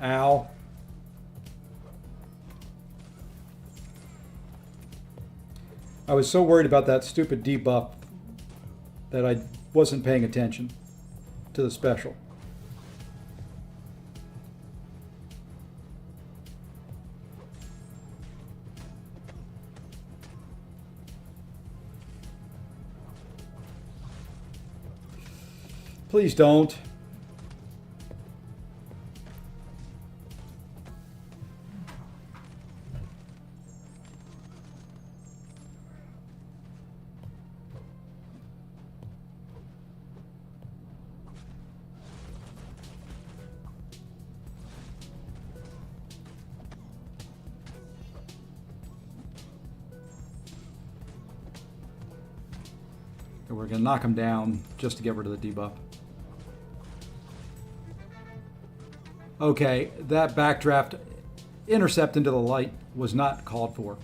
Ow. I was so worried about that stupid debuff that I wasn't paying attention to the special. Please don't. we're going to knock him down just to get rid of the debuff. Okay, that backdraft intercept into the light was not called for.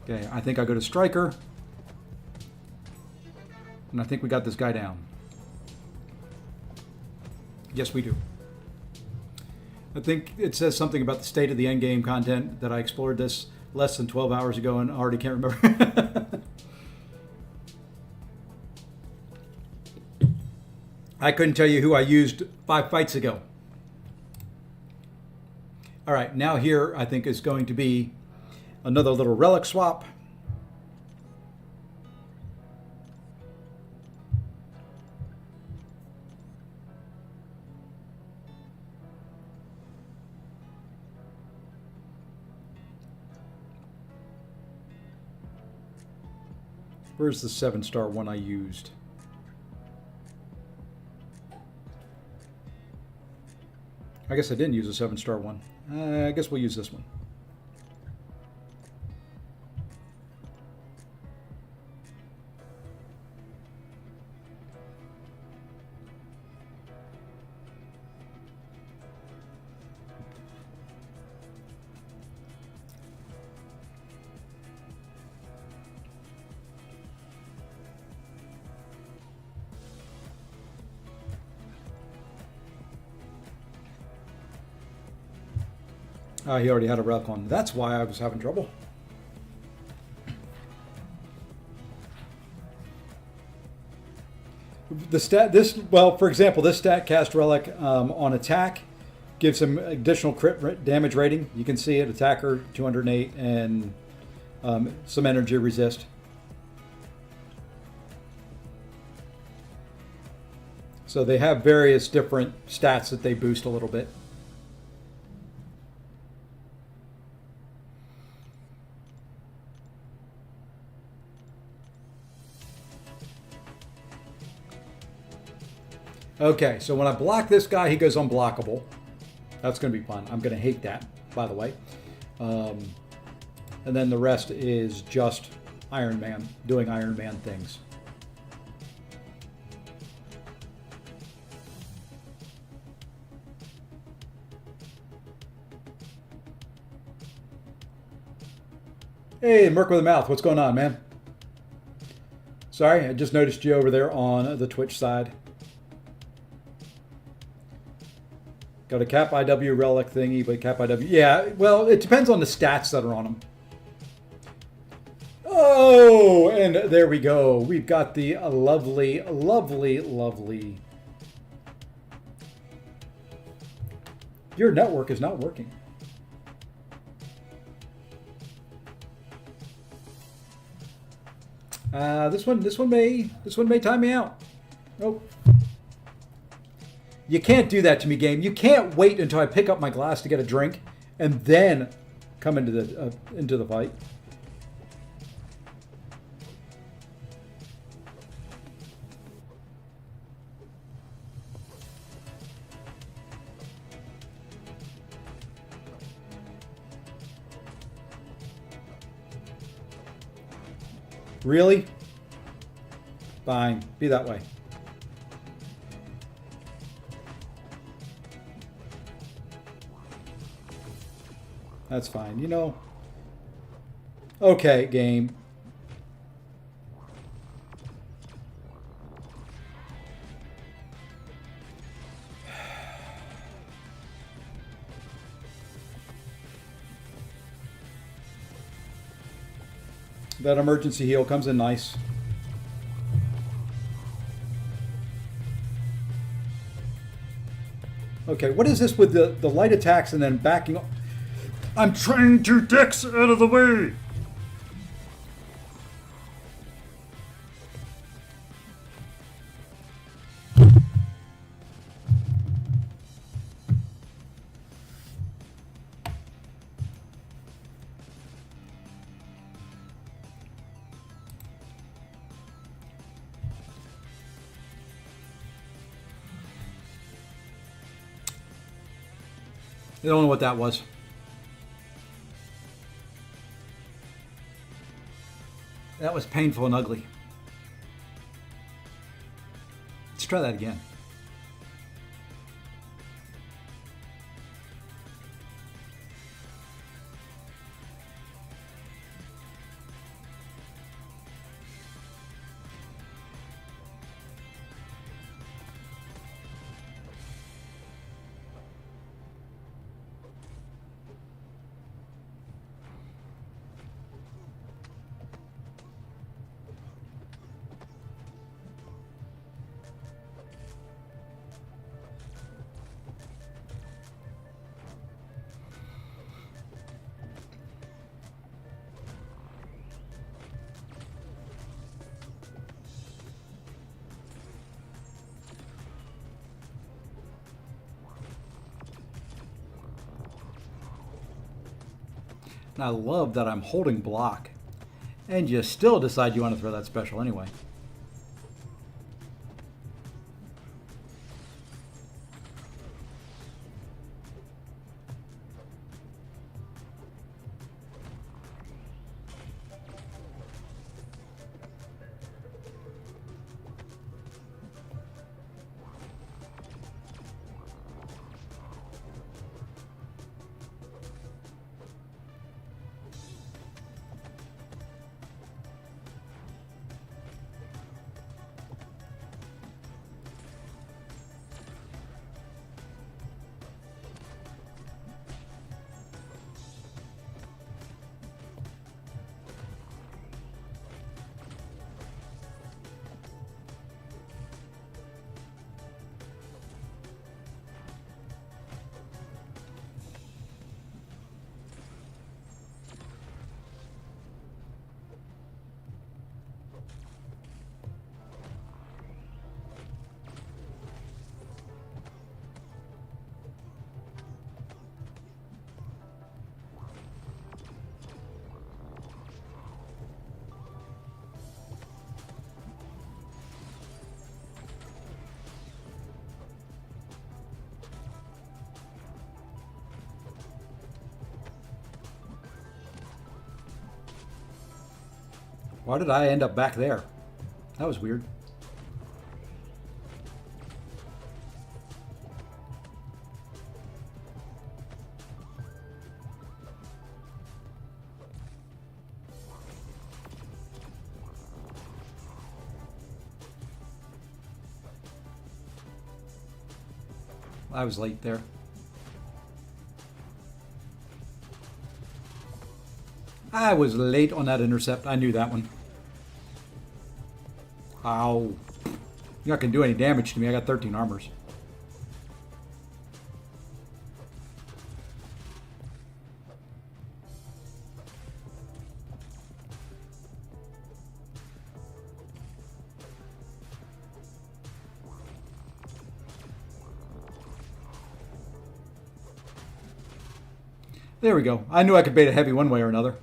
Okay, I think I go to Striker. And I think we got this guy down. Yes, we do. I think it says something about the state of the endgame content that I explored this less than 12 hours ago and already can't remember. I couldn't tell you who I used 5 fights ago. All right, now here I think is going to be another little relic swap. Where's the 7-star one I used? I guess I didn't use a 7-star one. I guess we'll use this one. He already had a relic on. That's why I was having trouble. The stat, well, for example, this stat cast relic on attack gives him additional crit damage rating. You can see it, attacker 208 and some energy resist. So they have various different stats that they boost a little bit. Okay, so when I block this guy, he goes unblockable. That's going to be fun. I'm going to hate that, by the way. And then the rest is just Iron Man, doing Iron Man things. Hey, Merc with a Mouth, what's going on, man? Sorry, I just noticed you over there on the Twitch side. Got a Cap IW relic thingy, but Cap IW... Yeah, well, it depends on the stats that are on them. Oh, and there we go. We've got the lovely, lovely, lovely... Your network is not working. This one may time me out. Nope. You can't do that to me, game. You can't wait until I pick up my glass to get a drink and then come into the fight. Really? Fine. Be that way. That's fine. You know. Okay, game. That emergency heal comes in nice. Okay, what is this with the light attacks and then backing up? I'm trying to Dex out of the way! I don't know what that was. That was painful and ugly. Let's try that again. And I love that I'm holding block. And you still decide you want to throw that special anyway. Why did I end up back there? That was weird. I was late there. I was late on that intercept. I knew that one. Ow. You're not going to do any damage to me. I got 13 armors. There we go. I knew I could bait a heavy one way or another.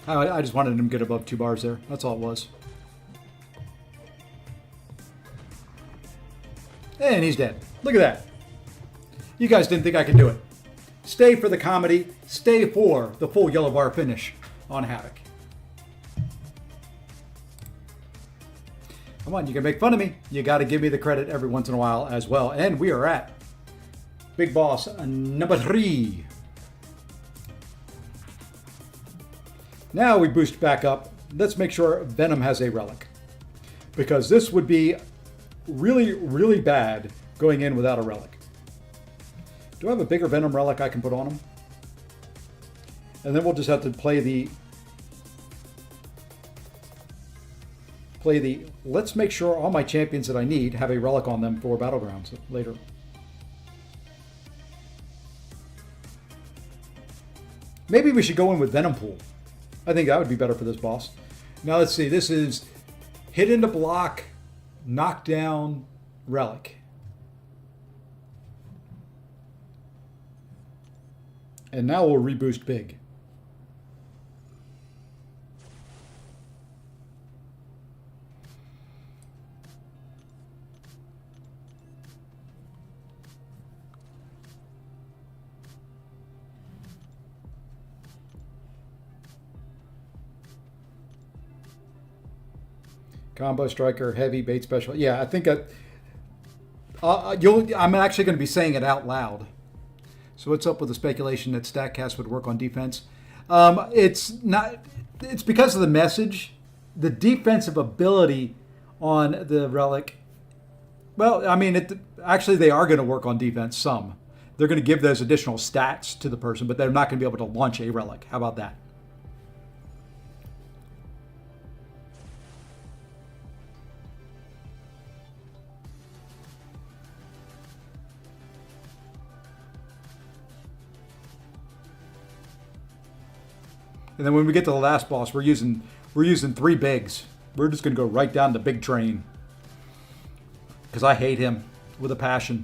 I just wanted him to get above 2 bars there. That's all it was. And he's dead. Look at that. You guys didn't think I could do it. Stay for the comedy. Stay for the full yellow bar finish on Havoc. Come on, you can make fun of me. You got to give me the credit every once in a while as well. And we are at Big Boss number 3. Now we boost back up. Let's make sure Venom has a relic. Because this would be really, really bad going in without a relic. Do I have a bigger Venom relic I can put on him? And then we'll just have to play the play the, let's make sure all my champions that I need have a relic on them for Battlegrounds later. Maybe we should go in with Venom Pool. I think that would be better for this boss. Now let's see, this is hit into block, knockdown, relic. And now we'll reboost big. Combo striker, heavy bait special. Yeah, I think I'm actually going to be saying it out loud. So what's up with the speculation that StatCast would work on defense? It's not. It's because of the message. The defensive ability on the relic. Well, I mean, actually they are going to work on defense some. They're going to give those additional stats to the person, but they're not going to be able to launch a relic. How about that? And then when we get to the last boss, we're using 3 bigs. We're just gonna go right down the big train. Because I hate him with a passion.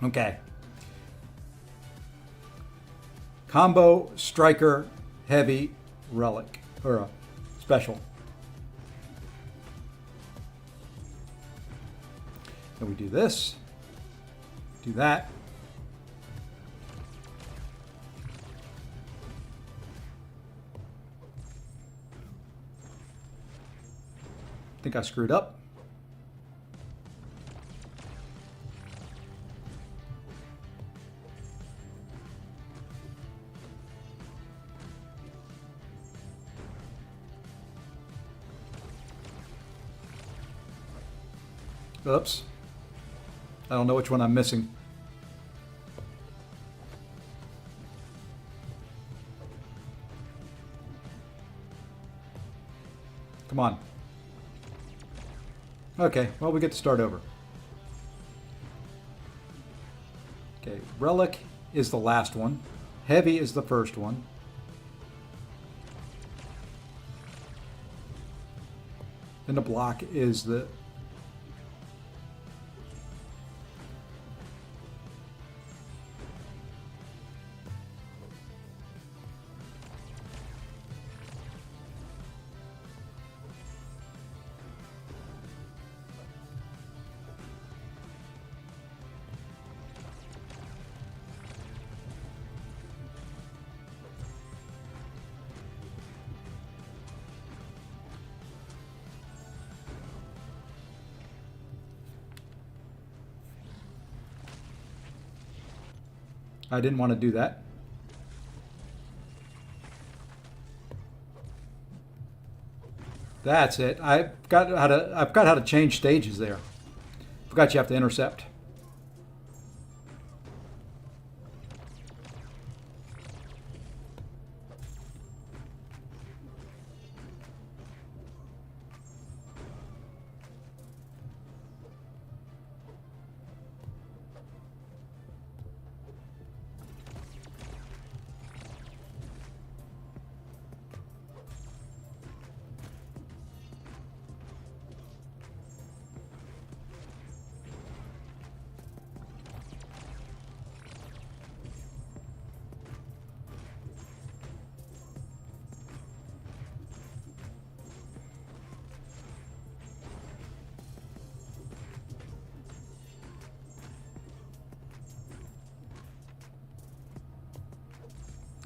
Okay. Combo, striker, heavy, relic. Or special. And we do this. Do that. I think I screwed up. Oops. I don't know which one I'm missing. Come on. Okay, well, we get to start over. Okay, relic is the last one. Heavy is the first one. And the block is the... I didn't want to do that. That's it. I've got how to change stages there. Forgot you have to intercept.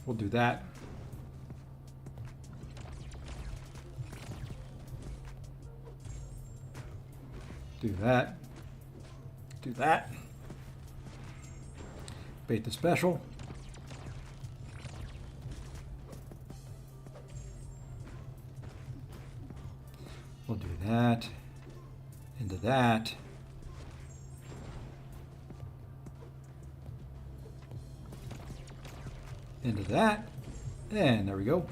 We'll do that. Do that. Do that. Bait the special. We'll do that. Into that. Into that, and there we go.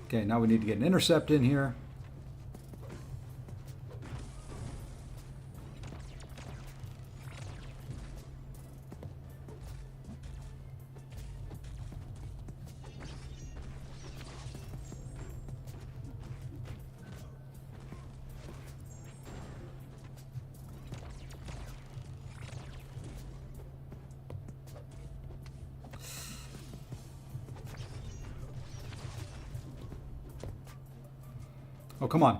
Okay, now we need to get an intercept in here. Oh, come on.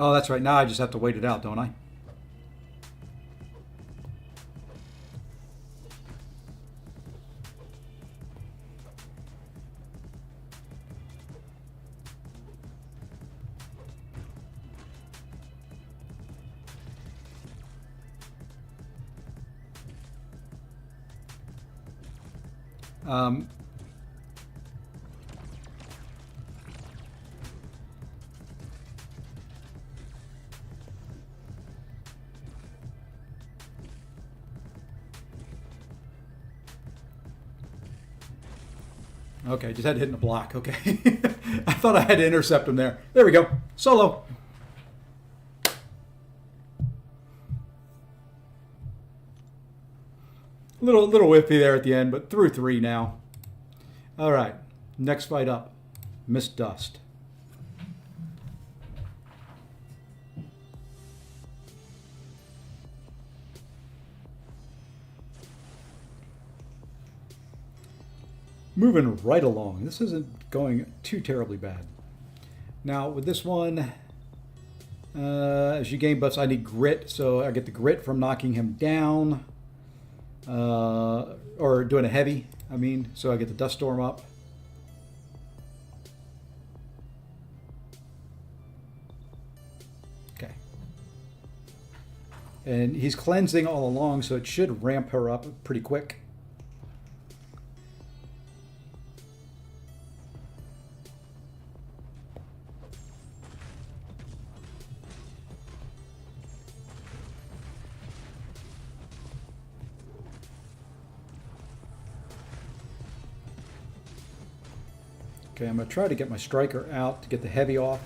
Oh, that's right. Now I just have to wait it out, don't I? Um, Okay, just had to hit in the block. Okay. I thought I had to intercept him there. There we go. Solo. Little whiffy there at the end, but through 3 now. All right. Next fight up. Miss Dust. Moving right along. This isn't going too terribly bad. Now with this one, as you gain buffs, I need grit, so I get the grit from knocking him down, or doing a heavy. I mean, so I get the dust storm up. Okay. And he's cleansing all along, so it should ramp her up pretty quick. Okay, I'm going to try to get my striker out to get the heavy off.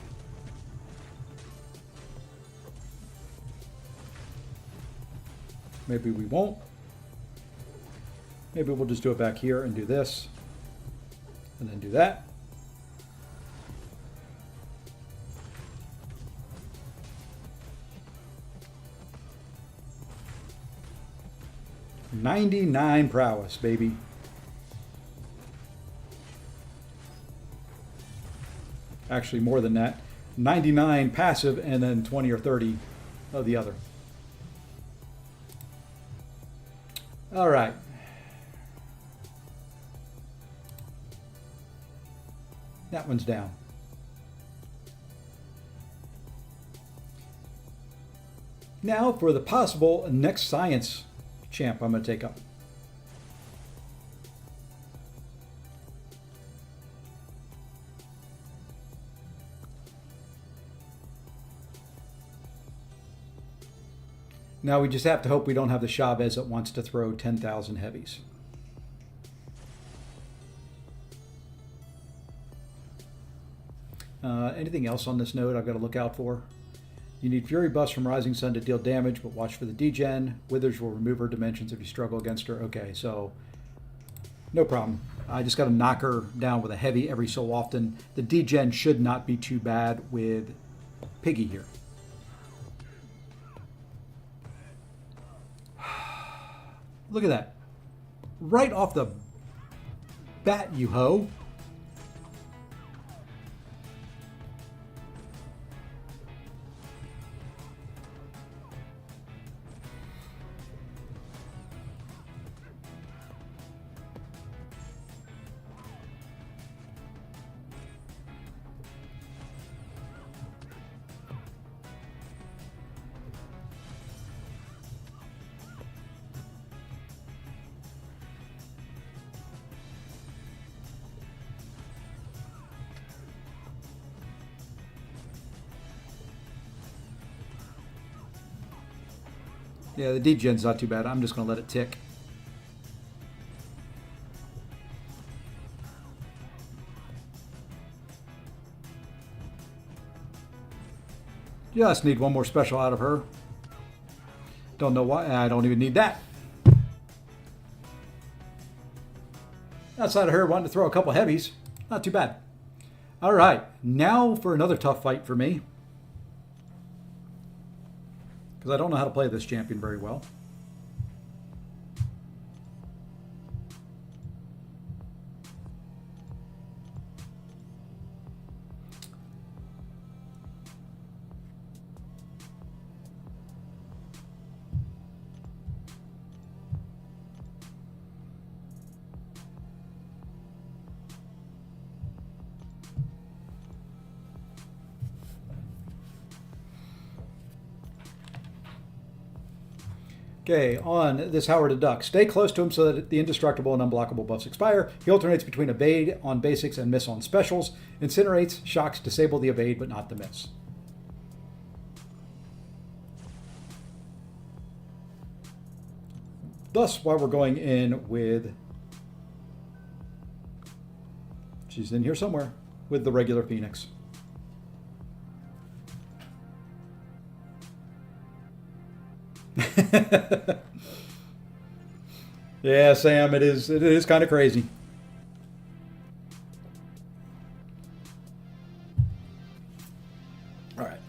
Maybe we won't. Maybe we'll just do it back here and do this. And then do that. "99 prowess, baby." Actually, more than that. 99 passive and then 20 or 30 of the other. All right. That one's down. Now for the possible next science champ I'm going to take up. Now we just have to hope we don't have the Chavez that wants to throw 10,000 heavies. Anything else on this node I've got to look out for? You need Fury buffs from Rising Sun to deal damage, but watch for the degen. Withers will remove her dimensions if you struggle against her. Okay, so no problem. I just got to knock her down with a heavy every so often. The degen should not be too bad with Piggy here. Look at that. Right off the bat, you ho. Yeah, the degen's not too bad. I'm just going to let it tick. Just need one more special out of her. Don't know why. I don't even need that. Outside of her wanting to throw a couple heavies. Not too bad. All right. Now for another tough fight for me. Because I don't know how to play this champion very well. Okay, on this Howard the Duck, stay close to him so that the indestructible and unblockable buffs expire. He alternates between evade on basics and miss on specials. Incinerates, shocks, disable the evade but not the miss. Thus, why we're going in with... She's in here somewhere with the regular Phoenix. Yeah, Sam, it is kind of crazy. All right.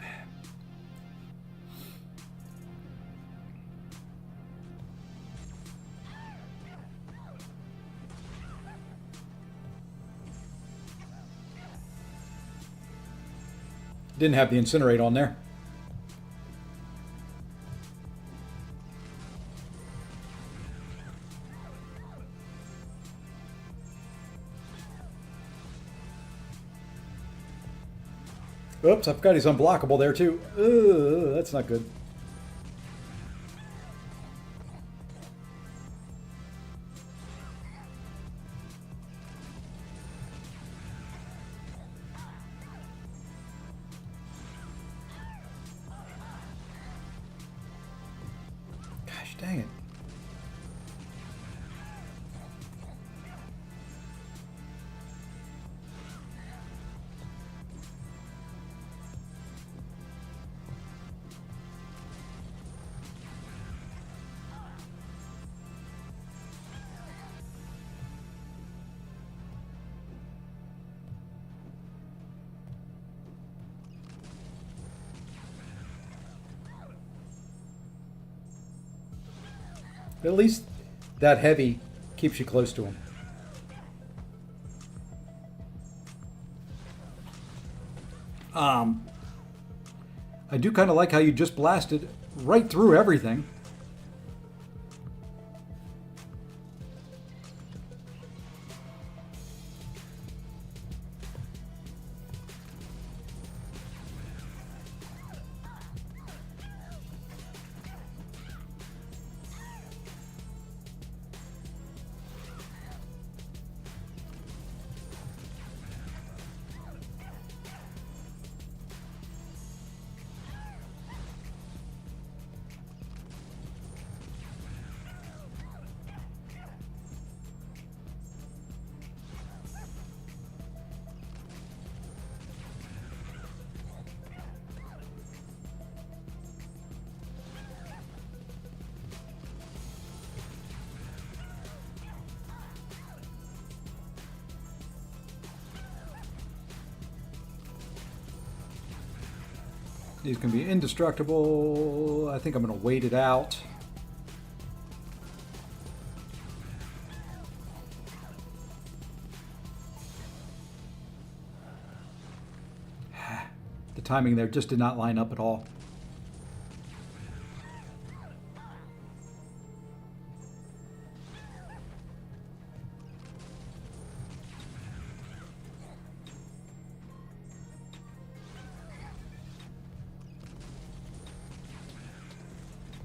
Didn't have the incinerate on there. Oops, I forgot he's unblockable there too. Ugh, that's not good. Gosh dang it. At least that heavy keeps you close to him. I do kind of like how you just blasted right through everything. He's going to be indestructible. I think I'm going to wait it out. The timing there just did not line up at all.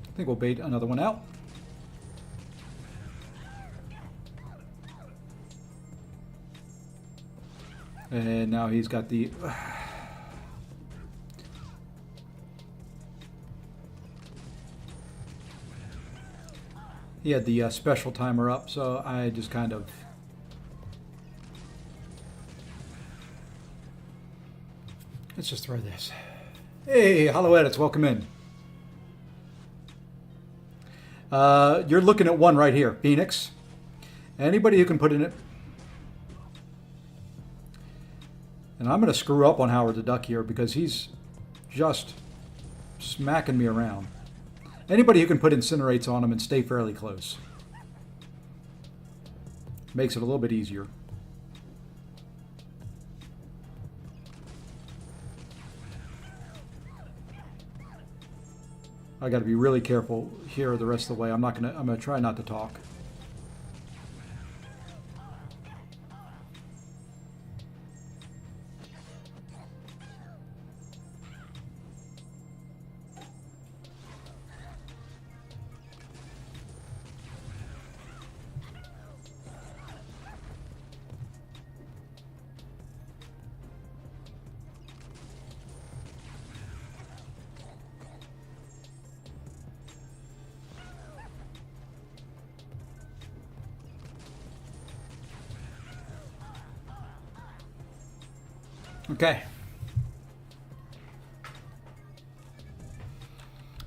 I think we'll bait another one out. And now he's got the... He had the special timer up, so I just kind of... Let's just throw this. Hey, Hollow Edits, welcome in. You're looking at one right here, Phoenix. Anybody who can put in it. And I'm going to screw up on Howard the Duck here because he's just smacking me around. Anybody who can put incinerates on him and stay fairly close. Makes it a little bit easier. I got to be really careful here the rest of the way. I'm going to try not to talk. Okay.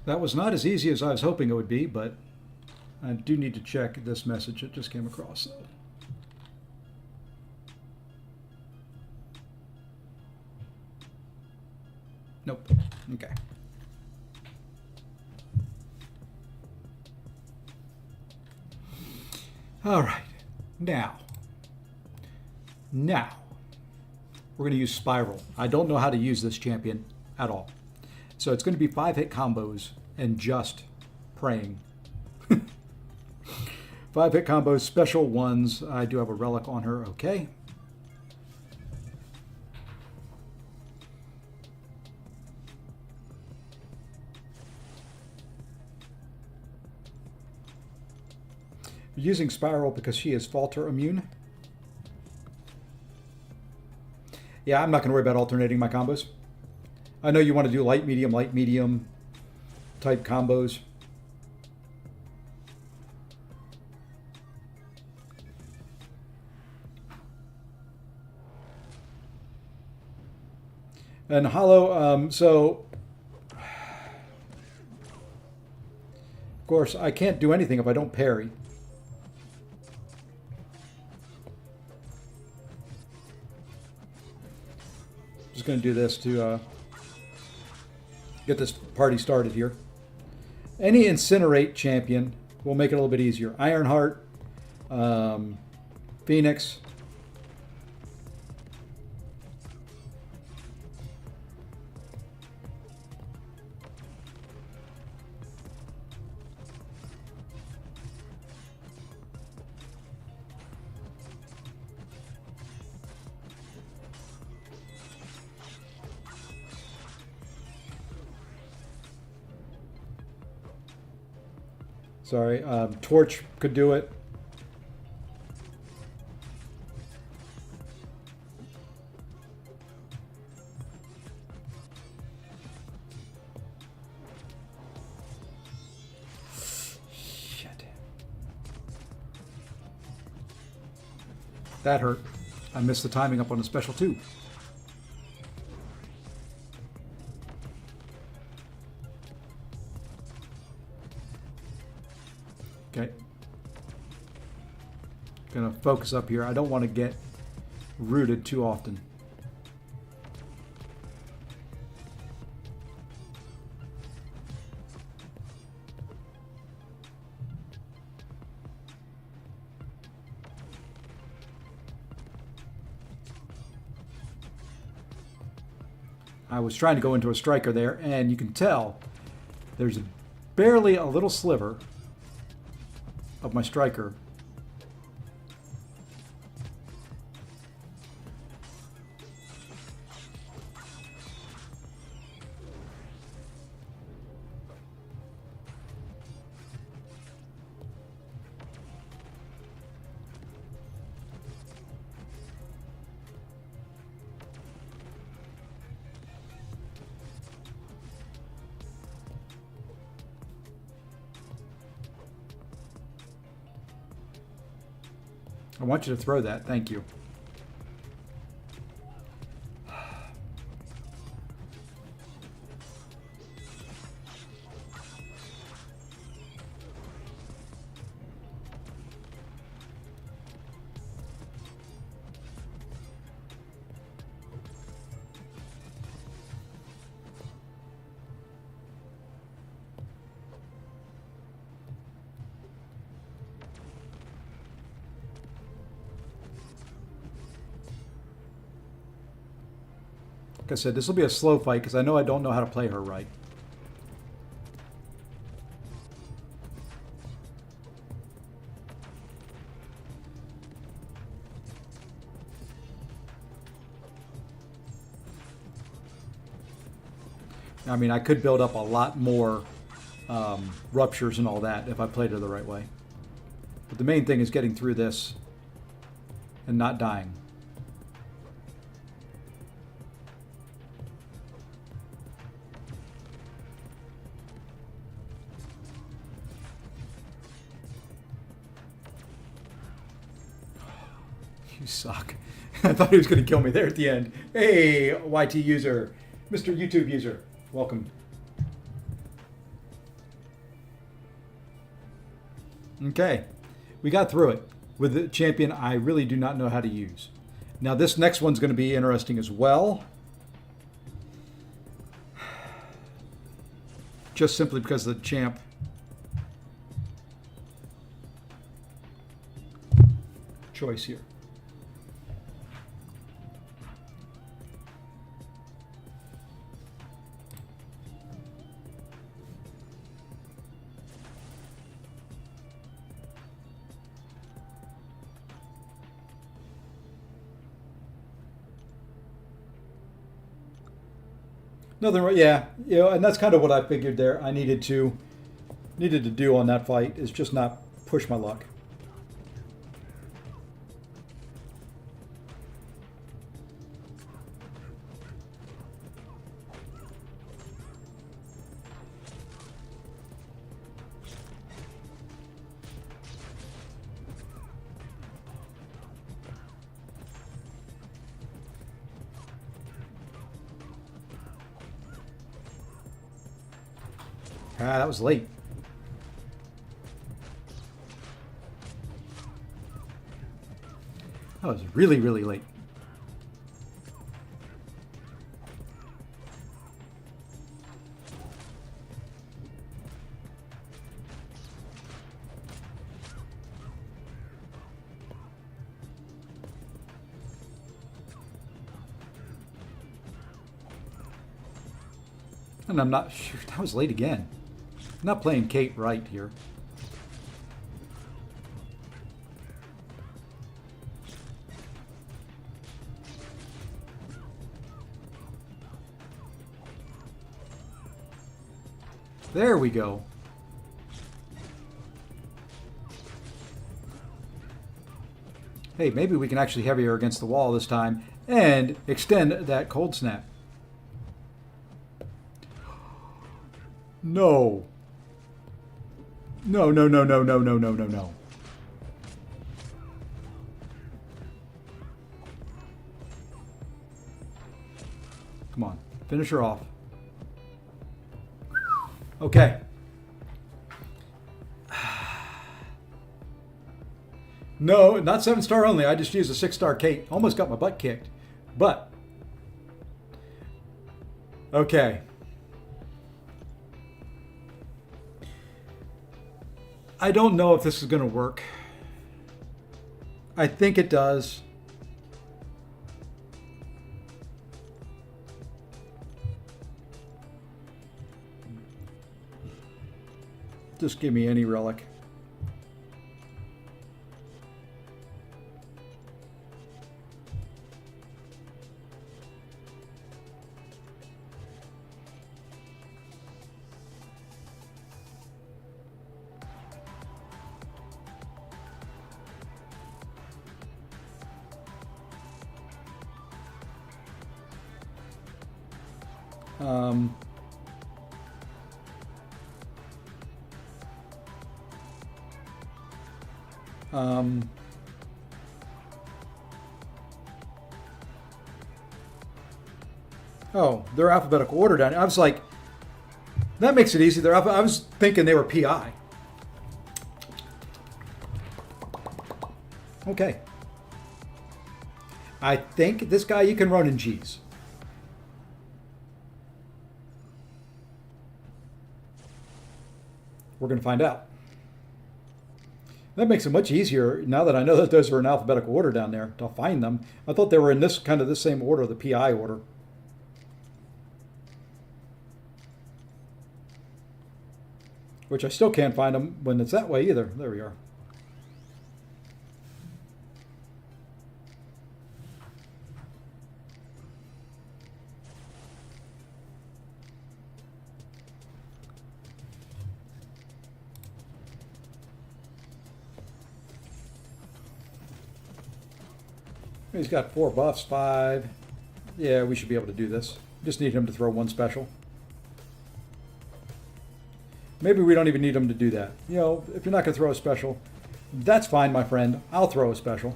That was not as easy as I was hoping it would be, but I do need to check this message that just came across. Nope. Okay. All right. Now. We're going to use Spiral. I don't know how to use this champion at all. So it's going to be 5-hit combos and just praying. 5-hit combos, special ones. I do have a relic on her. Okay. Using Spiral because she is Falter immune. Yeah, I'm not going to worry about alternating my combos. I know you want to do light, medium type combos. And Hollow, so... Of course, I can't do anything if I don't parry. Just going to do this to get this party started here. Any Incinerate champion will make it a little bit easier. Ironheart, Phoenix. Sorry, Torch could do it. Shit. That hurt. I missed the timing up on the special too. Okay. Gonna focus up here. I don't want to get rooted too often. I was trying to go into a striker there, and you can tell there's barely a little sliver of my striker. I want you to throw that. Thank you. Like I said, this will be a slow fight because I know I don't know how to play her right. I mean, I could build up a lot more ruptures and all that if I played her the right way. But the main thing is getting through this and not dying. You suck. I thought he was going to kill me there at the end. Hey, YT user, Mr. YouTube user, welcome. Okay, we got through it with the champion I really do not know how to use. Now this next one's going to be interesting as well. Just simply because the champ choice here. Nothing, yeah, you know, and that's kind of what I figured there. I needed to do on that fight is just not push my luck. Ah, that was late. That was really, really late. And I'm not sure. That was late again. I'm not playing Kate right here. There we go. Hey, maybe we can actually heavy her against the wall this time and extend that cold snap. No. No, no, no, no, no, no, no, no, no. Come on, finish her off. Okay. No, not 7-star only. I just used a 6-star Kate. Almost got my butt kicked. But, okay. I don't know if this is going to work. I think it does. Just give me any relic. Oh, they're alphabetical order down. I was like, that makes it easy. I was thinking they were PI. Okay. I think this guy you can run in G's. We're going to find out. That makes it much easier now that I know that those are in alphabetical order down there to find them. I thought they were in this kind of the same order, the PI order. Which I still can't find them when it's that way either. There we are. He's got 4 buffs, 5. Yeah, we should be able to do this. Just need him to throw 1 special. Maybe we don't even need him to do that. You know, if you're not going to throw a special, that's fine, my friend. I'll throw a special.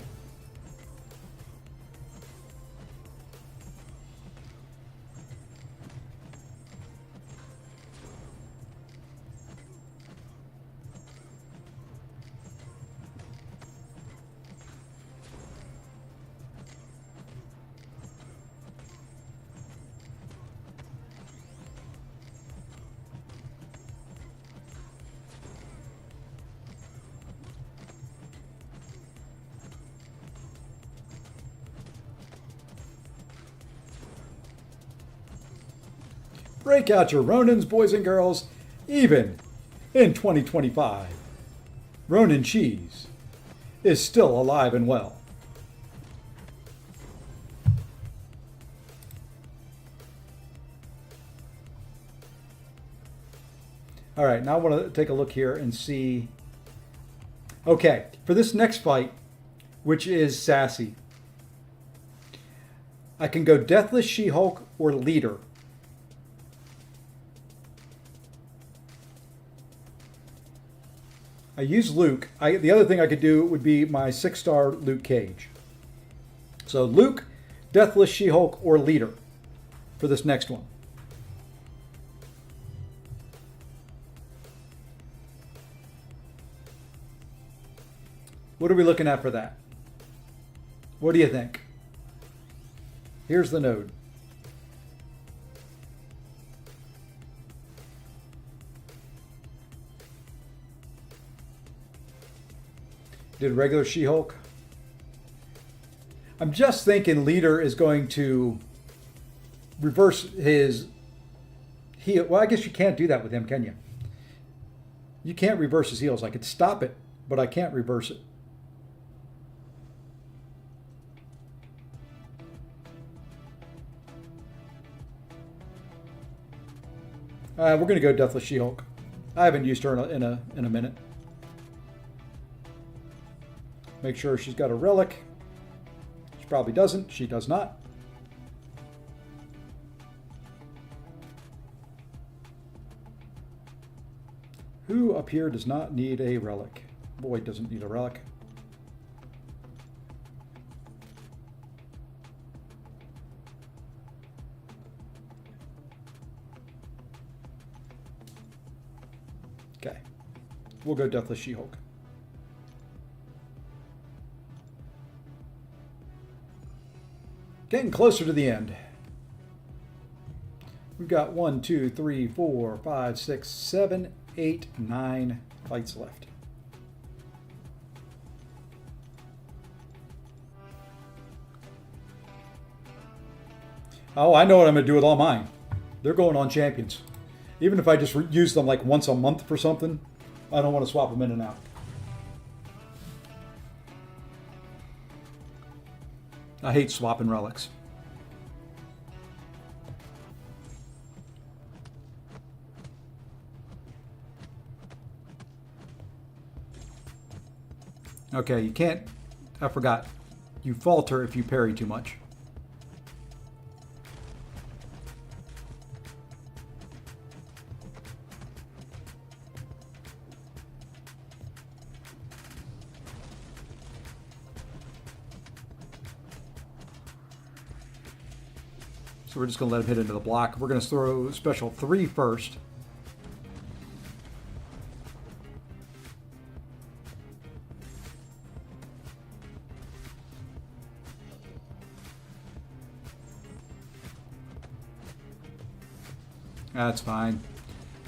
Break out your Ronins, boys and girls, even in 2025. Ronin cheese is still alive and well. All right, now I want to take a look here and see. Okay, for this next fight, which is Sassy, I can go Deathless She-Hulk or Leader. I use Luke. The other thing I could do would be my 6-star Luke Cage. So Luke, Deathless She-Hulk, or Leader for this next one. What are we looking at for that? What do you think? Here's the node. Did regular She-Hulk. I'm just thinking Leader is going to reverse his heal. Well, I guess you can't do that with him, can you? You can't reverse his heals. I could stop it, but I can't reverse it. We're going to go Deathless She-Hulk. I haven't used her in a minute. Make sure she's got a relic. She probably doesn't. She does not. Who up here does not need a relic? Boyd doesn't need a relic. Okay. We'll go Deathless She-Hulk. Getting closer to the end. We've got 1, 2, 3, 4, 5, 6, 7, 8, 9 fights left. Oh, I know what I'm going to do with all mine. They're going on champions. Even if I just use them like once a month for something, I don't want to swap them in and out. I hate swapping relics. Okay, you can't... I forgot. You falter if you parry too much. So we're just going to let him hit into the block. We're going to throw special 3 first. That's fine.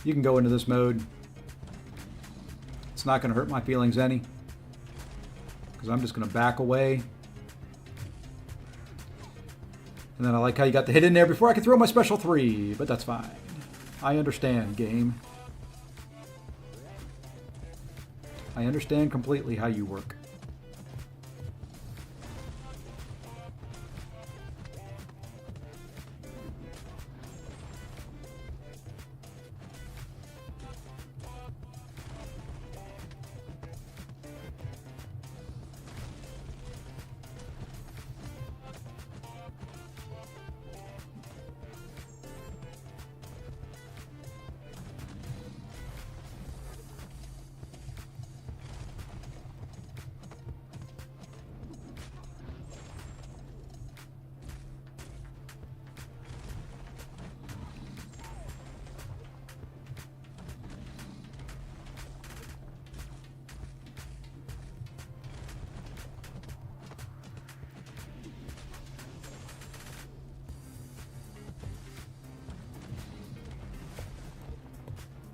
You can go into this mode. It's not going to hurt my feelings any. Because I'm just going to back away. And then I like how you got the hit in there before I could throw my special 3. But that's fine. I understand, game. I understand completely how you work.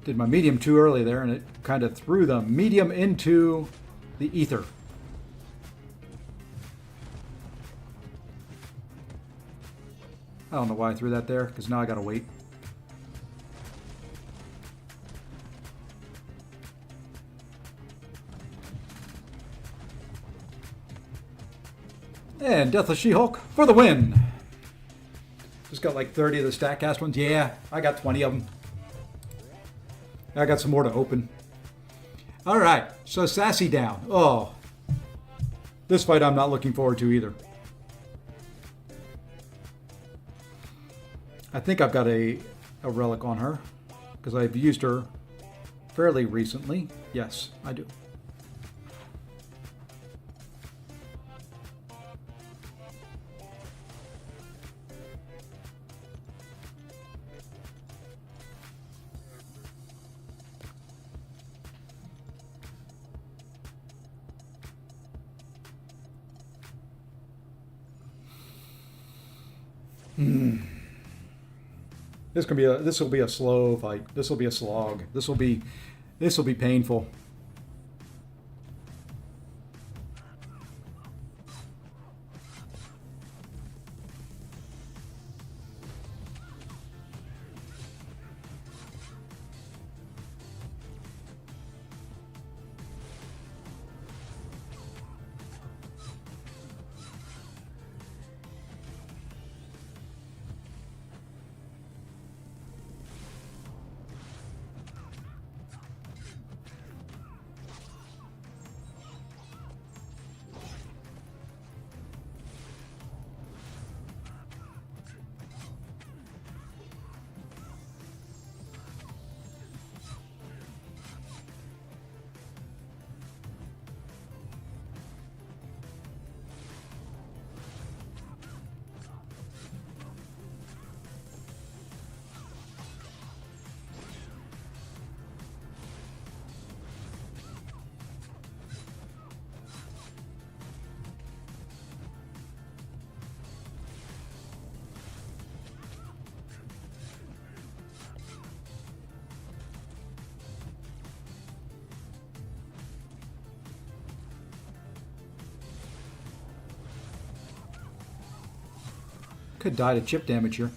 Did my medium too early there, and it kind of threw the medium into the ether. I don't know why I threw that there, because now I gotta wait. And Deathless She-Hulk for the win! Just got like 30 of the StatCast ones. Yeah, I got 20 of them. I got some more to open. All right, so Sassy down. Oh, this fight I'm not looking forward to either. I think I've got a relic on her because I've used her fairly recently. Yes, I do. This will be a slow fight. This will be a slog. This will be painful. Could die to chip damage here.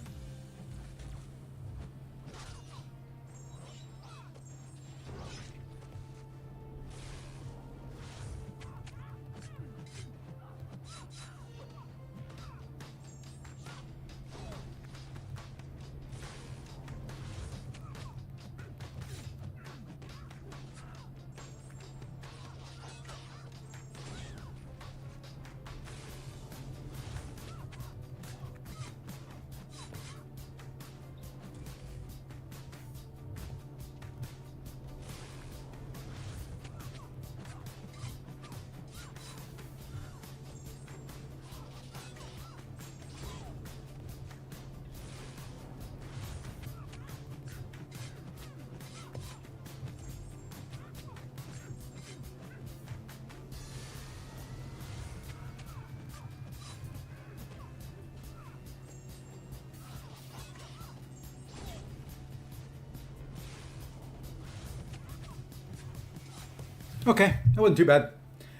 Okay, that wasn't too bad.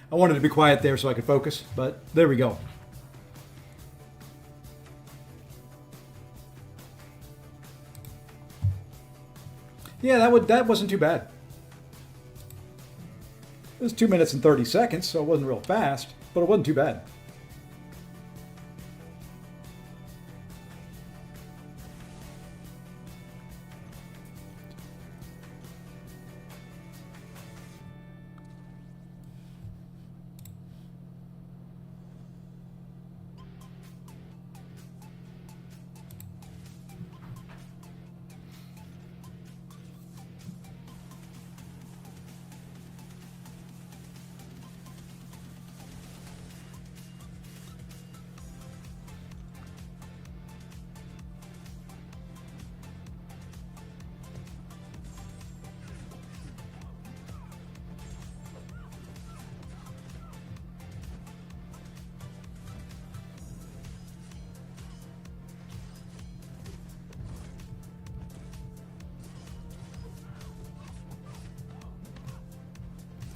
I wanted to be quiet there so I could focus, but there we go. Yeah, that wasn't too bad. It was 2 minutes and 30 seconds, so it wasn't real fast, but it wasn't too bad.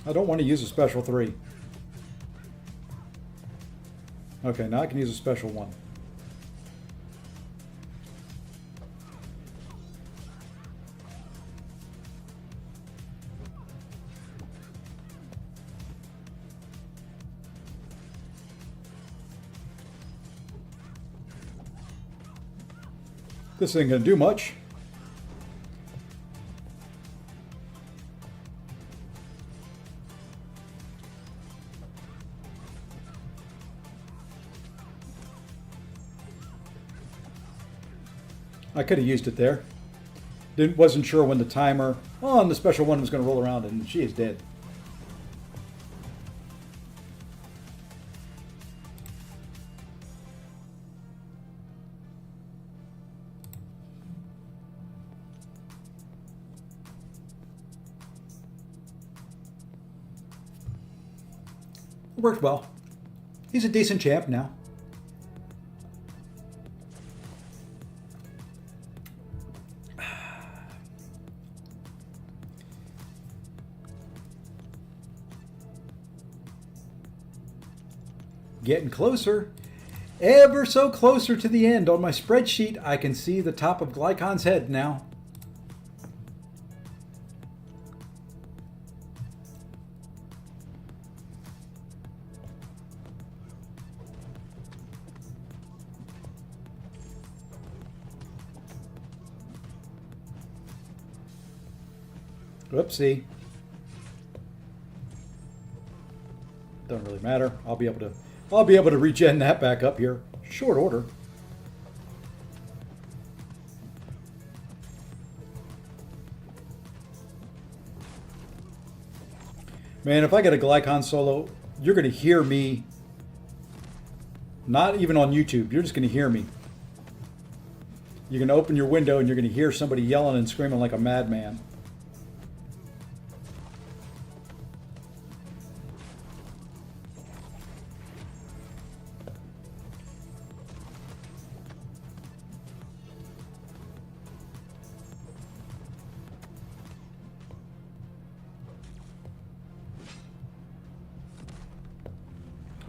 I don't want to use a special 3. Okay, now I can use a special 1. This ain't gonna do much. I could have used it there. Wasn't sure when the timer on the special 1 was going to roll around, and she is dead. It worked well. He's a decent champ now. Getting closer, ever so closer to the end. On my spreadsheet, I can see the top of Glycon's head now. Whoopsie. Doesn't really matter. I'll be able to regen that back up here. Short order. Man, if I get a Glycon solo, you're going to hear me. Not even on YouTube. You're just going to hear me. You're going to open your window and you're going to hear somebody yelling and screaming like a madman.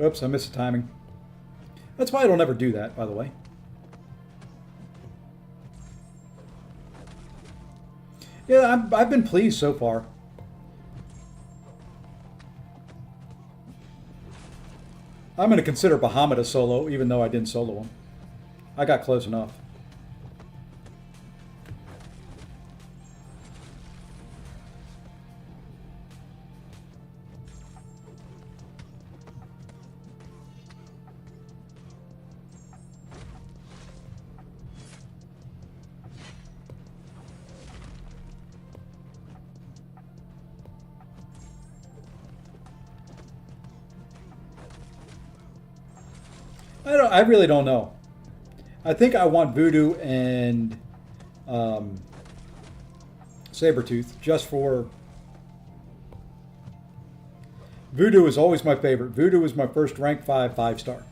Oops, I missed the timing. That's why I don't ever do that, by the way. Yeah, I've been pleased so far. I'm going to consider Bahamut a solo, even though I didn't solo him. I got close enough. I really don't know. I think I want Voodoo and Sabretooth just for... Voodoo is always my favorite. Voodoo is my first rank 5 5-star.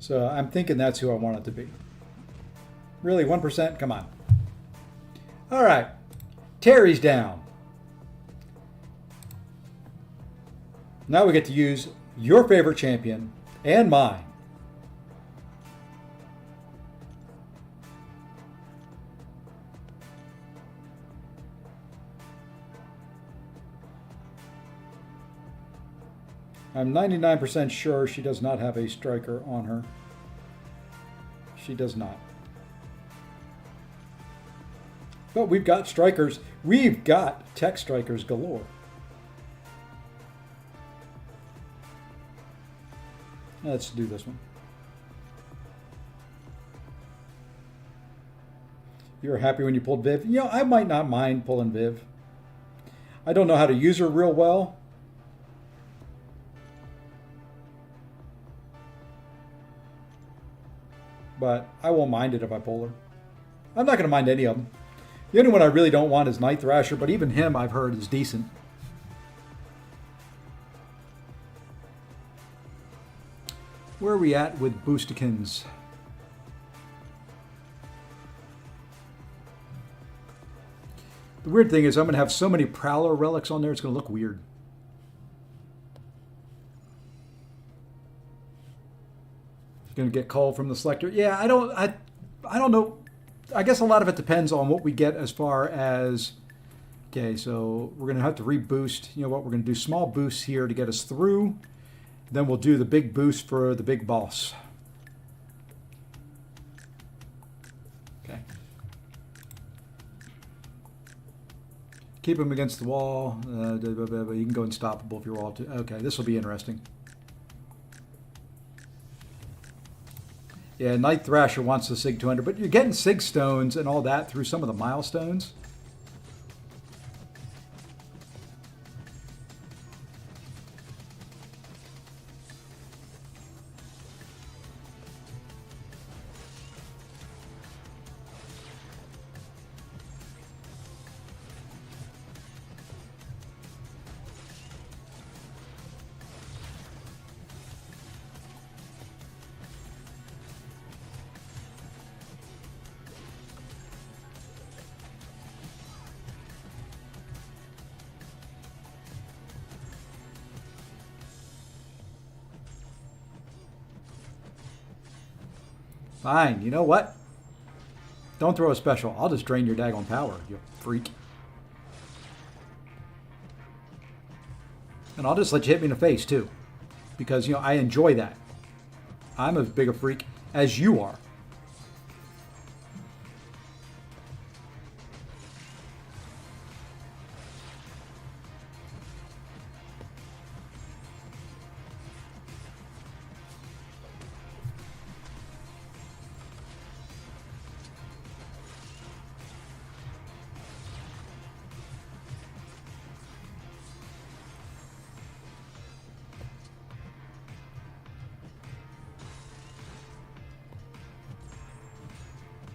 So I'm thinking that's who I want it to be. Really, 1%? Come on. All right. Terry's down. Now we get to use your favorite champion and mine. I'm 99% sure she does not have a striker on her. She does not. But we've got strikers. We've got tech strikers galore. Let's do this one. You were happy when you pulled Viv? You know, I might not mind pulling Viv. I don't know how to use her real well. But I won't mind it if I pull her. I'm not going to mind any of them. The only one I really don't want is Night Thrasher, but even him I've heard is decent. Where are we at with Boostikins? The weird thing is I'm going to have so many Prowler relics on there, it's going to look weird. Going to get called from the selector. Yeah, I don't know. I guess a lot of it depends on what we get as far as. Okay, so we're going to have to reboost. You know what? We're going to do small boosts here to get us through. Then we'll do the big boost for the big boss. Okay. Keep him against the wall. You can go unstoppable if you're wall too. Okay, this will be interesting. Yeah, Night Thrasher wants the Sig 200, but you're getting Sig Stones and all that through some of the milestones. Fine, you know what? Don't throw a special. I'll just drain your daggone power, you freak. And I'll just let you hit me in the face, too. Because, you know, I enjoy that. I'm as big a freak as you are.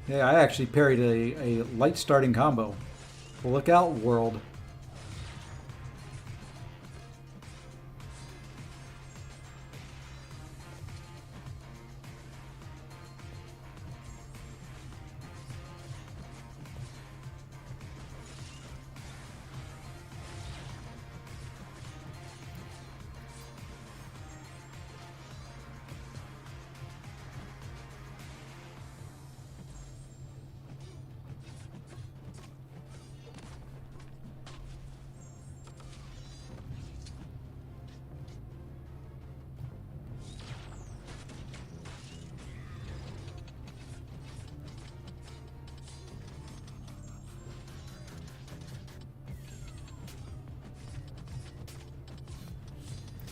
Yeah, I actually parried a light starting combo. Look out, world.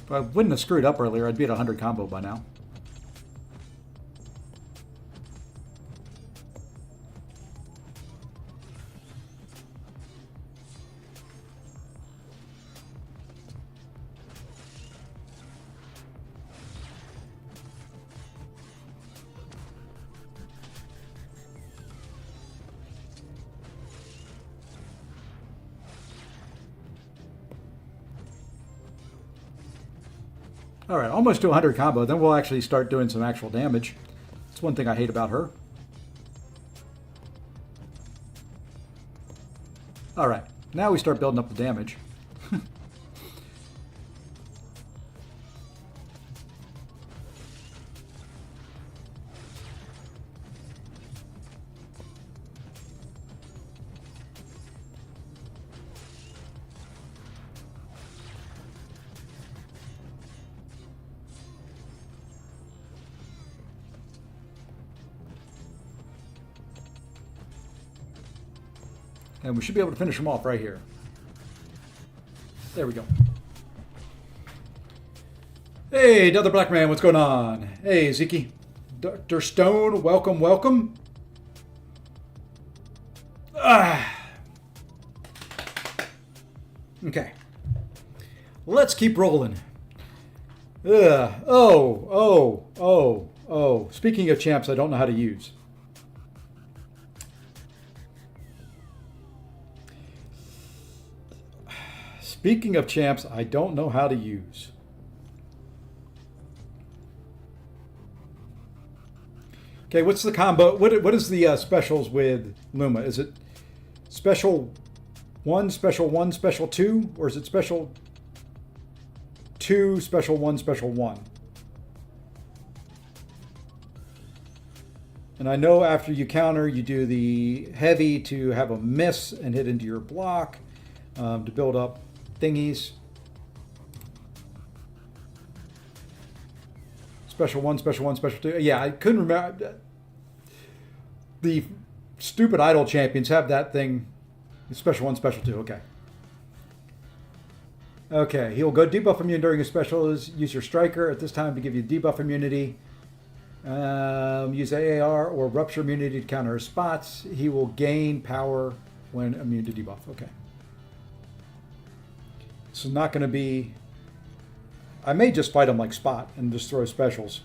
If I wouldn't have screwed up earlier, I'd be at 100 combo by now. All right, almost to 100 combo. Then we'll actually start doing some actual damage. That's one thing I hate about her. All right, now we start building up the damage. And we should be able to finish them off right here. There we go. Hey, Another Black Man, what's going on? Hey, Zeke. Dr. Stone, welcome, welcome. Okay. Let's keep rolling. Oh. Speaking of champs I don't know how to use. Speaking of champs I don't know how to use. Okay, what's the combo? What is the specials with Luma? Is it special 1, special 1, special 2? Or is it special 2, special 1, special 1? And I know after you counter, you do the heavy to have a miss and hit into your block to build up thingies. Special 1, special 1, special 2. Yeah, I couldn't remember. The stupid idol champions have that thing. Special 1, special 2. Okay. Okay, he'll go debuff immune during his specials. Use your striker at this time to give you debuff immunity. Use AAR or rupture immunity to counter his spots. He will gain power when immune to debuff. Okay. So not going to be... I may just fight him like Spot and just throw specials.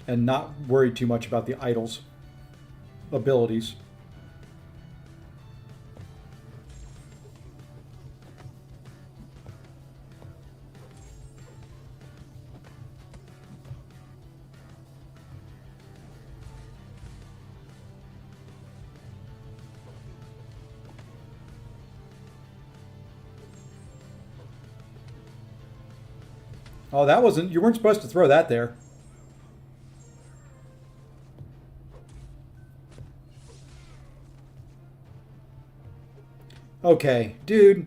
And not worry too much about the idol's abilities. Oh, that wasn't... You weren't supposed to throw that there. Okay, dude.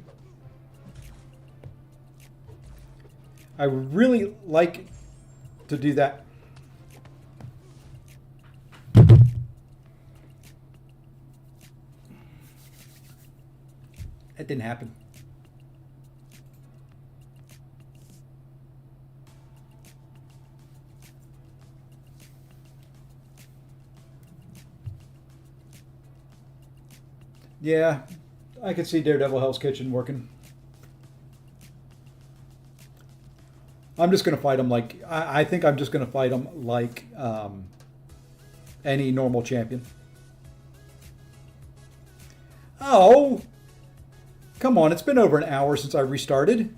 I would really like to do that. It didn't happen. Yeah, I could see Daredevil Hell's Kitchen working. I'm just going to fight him like... I think I'm just going to fight him like any normal champion. Oh! Come on, it's been over an hour since I restarted.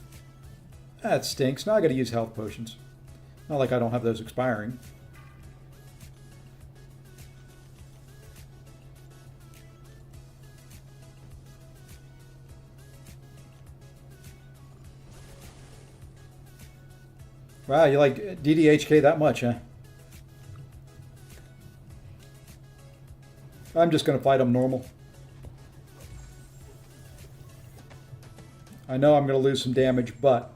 That stinks. Now I got to use health potions. Not like I don't have those expiring. Wow, you like DDHK that much, huh? I'm just going to fight him normal. I know I'm going to lose some damage, but...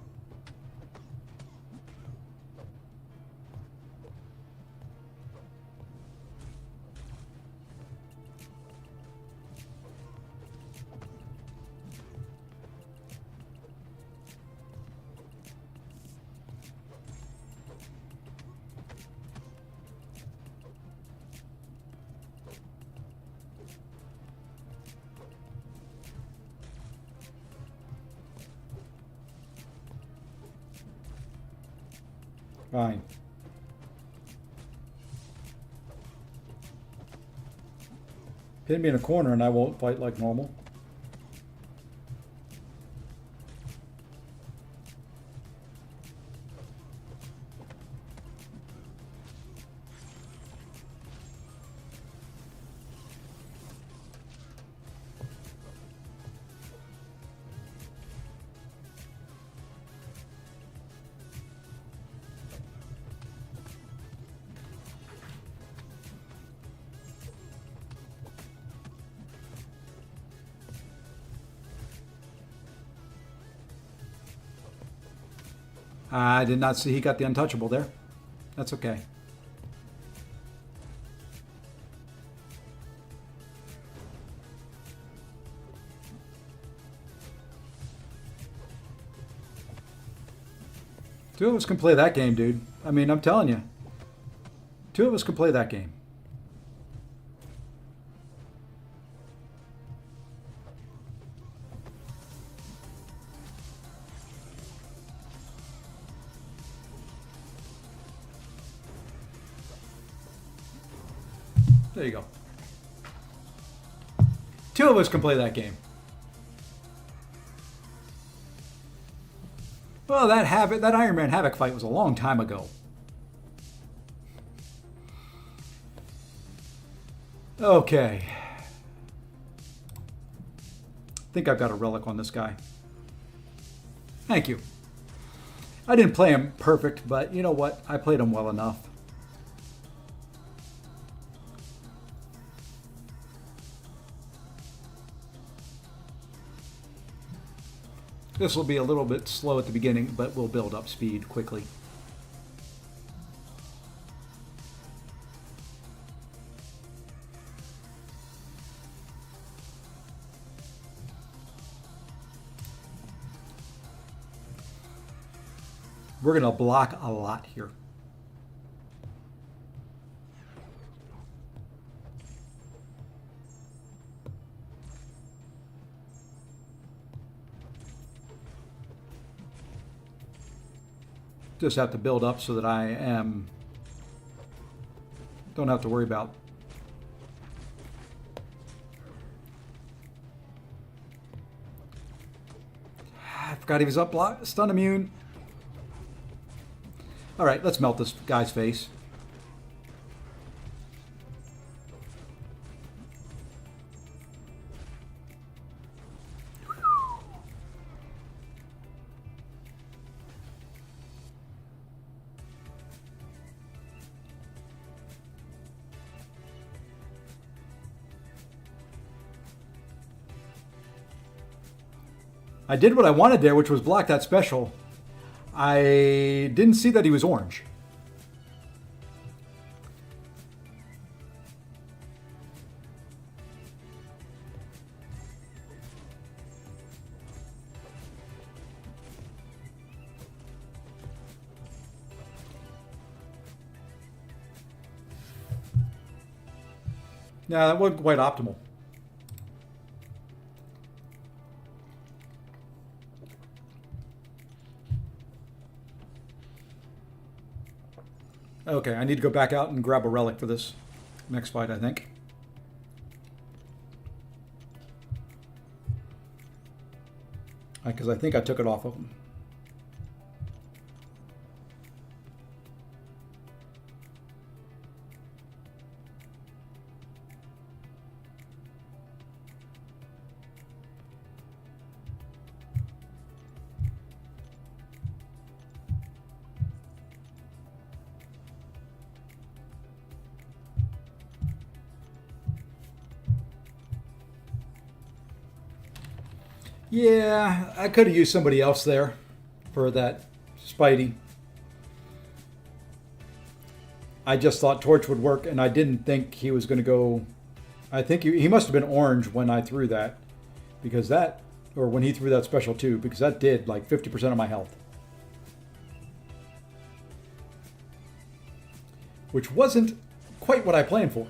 Fine. Pin me in a corner and I won't fight like normal. I did not see he got the untouchable there. That's okay. Two of us can play that game, dude. I mean, I'm telling you. Two of us can play that game. There you go. Two of us can play that game. Well, that Iron Man Havoc fight was a long time ago. Okay. I think I've got a relic on this guy. Thank you. I didn't play him perfect, but you know what? I played him well enough. This will be a little bit slow at the beginning, but we'll build up speed quickly. We're going to block a lot here. Just have to build up so that I don't have to worry about I forgot he was up stun immune. All right, let's melt this guy's face. I did what I wanted there, which was block that special. I didn't see that he was orange. Yeah, that wasn't quite optimal. Okay, I need to go back out and grab a relic for this next fight, I think. Because I think I took it off of him. Yeah, I could have used somebody else there for that Spidey. I just thought Torch would work, and I didn't think he was going to go... I think he must have been orange when I threw that. Because that... Or when he threw that special too, because that did like 50% of my health. Which wasn't quite what I planned for.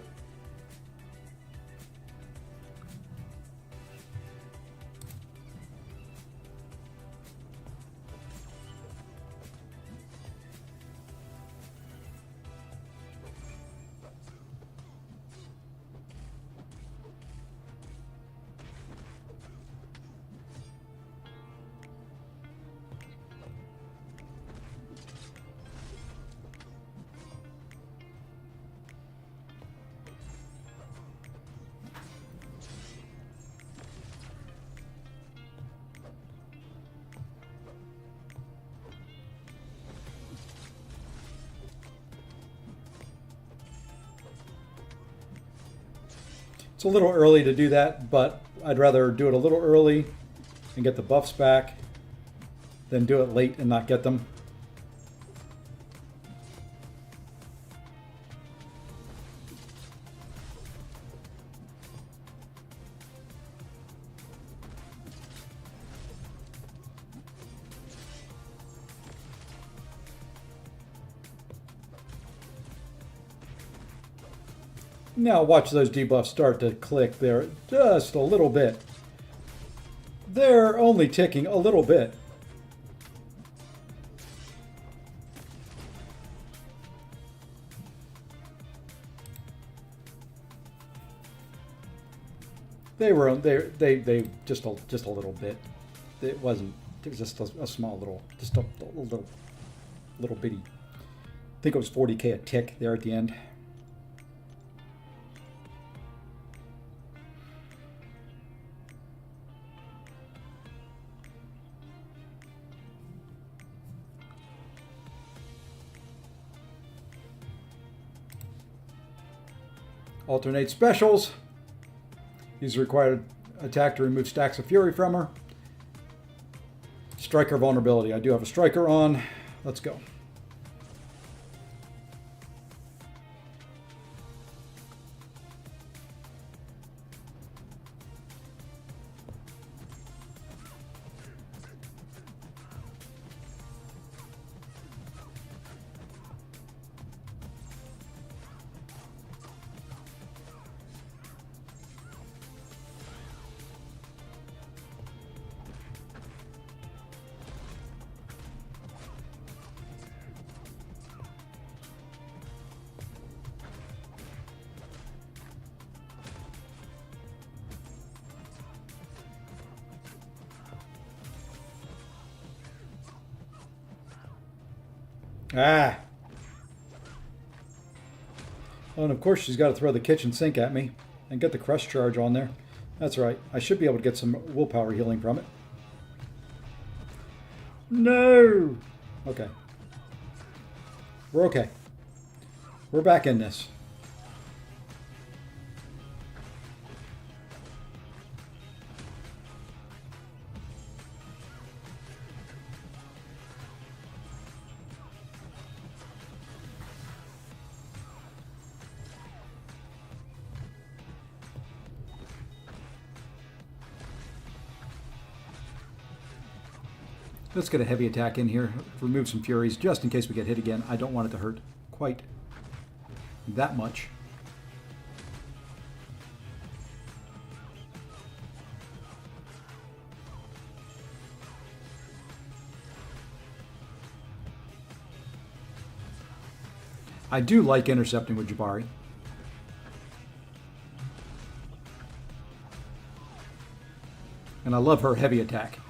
It's a little early to do that, but I'd rather do it a little early and get the buffs back than do it late and not get them. Now watch those debuffs start to click there just a little bit. They're only ticking a little bit. They just a little bit. It was just a small little, just a little bitty. I think it was 40k a tick there at the end. Alternate specials. Use the required attack to remove stacks of fury from her. Striker vulnerability. I do have a striker on. Let's go. Ah. Oh, and of course she's got to throw the kitchen sink at me and get the crush charge on there. That's right. I should be able to get some willpower healing from it. No! Okay. We're okay. We're back in this. Let's get a heavy attack in here. Remove some furies just in case we get hit again. I don't want it to hurt quite that much. I do like intercepting with Jabari. And I love her heavy attack.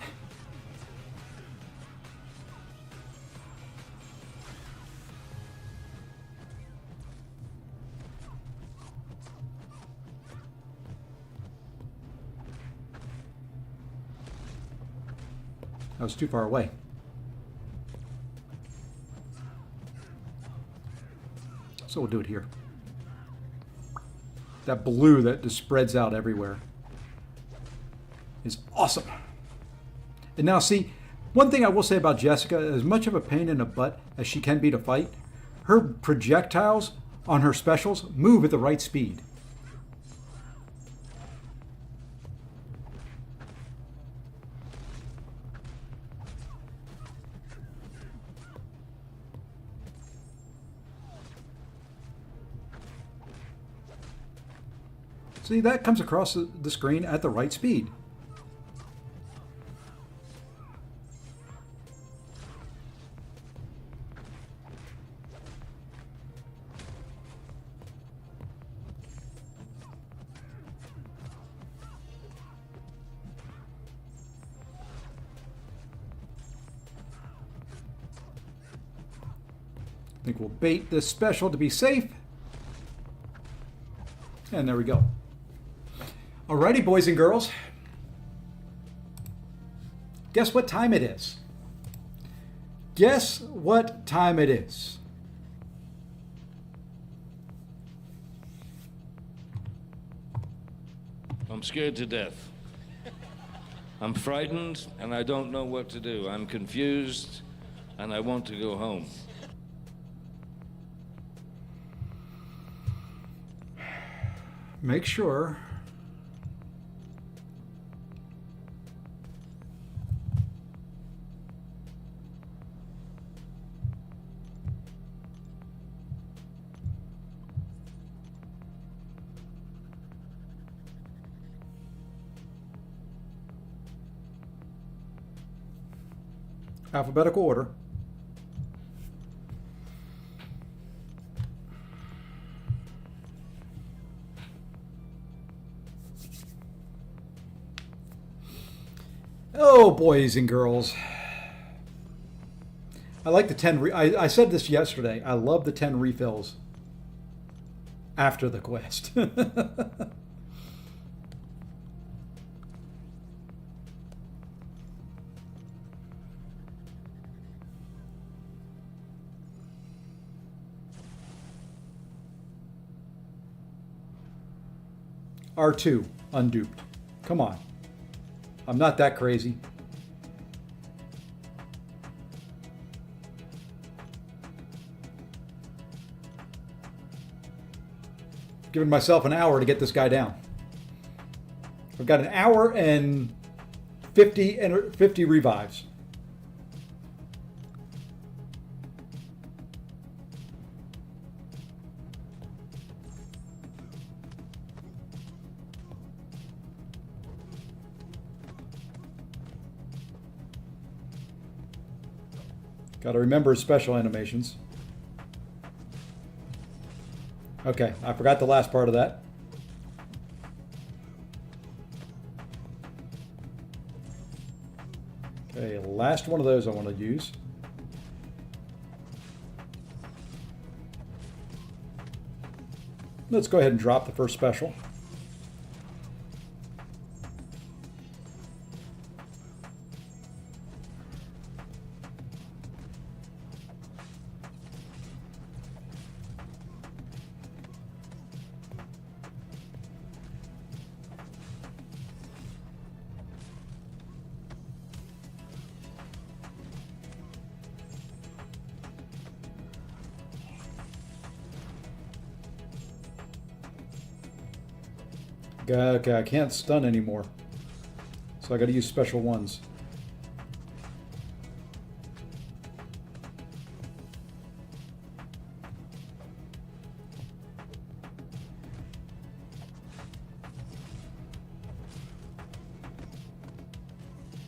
I was too far away. So we'll do it here. That blue that just spreads out everywhere is awesome. And now see, one thing I will say about Jessica, as much of a pain in the butt as she can be to fight, her projectiles on her specials move at the right speed. See, that comes across the screen at the right speed. I think we'll bait this special to be safe. And there we go. Alrighty, boys and girls. Guess what time it is? Guess what time it is? I'm scared to death. I'm frightened, and I don't know what to do. I'm confused, and I want to go home. Make sure. Alphabetical order. Oh, boys and girls. I like the 10. I said this yesterday. I love the 10 refills after the quest. R2, unduped. Come on. I'm not that crazy. Giving myself an hour to get this guy down. I've got an hour and 50 revives. Got to remember his special animations. Okay, I forgot the last part of that. Okay, last one of those I want to use. Let's go ahead and drop the first special. Okay, I can't stun anymore. So I got to use special ones.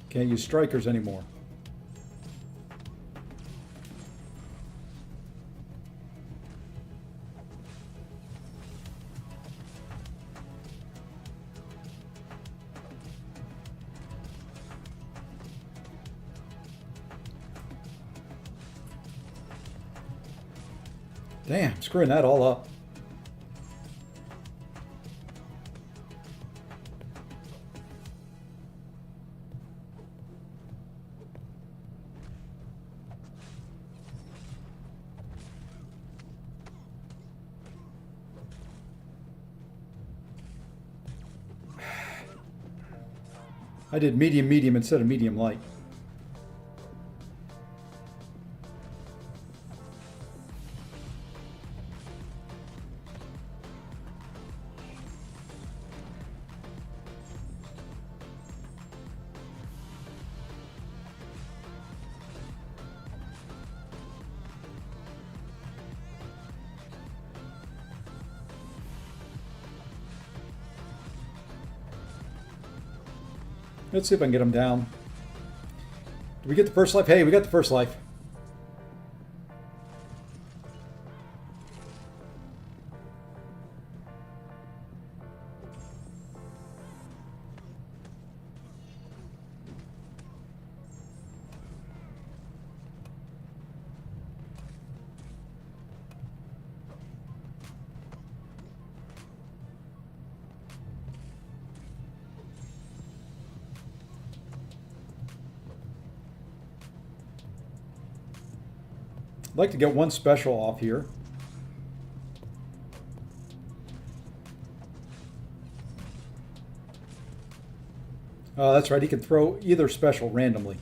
Can't use strikers anymore. Damn, screwing that all up. I did medium instead of medium light. Let's see if I can get him down. Did we get the first life? Hey, we got the first life. I'd like to get one special off here. Oh, that's right. He can throw either special randomly.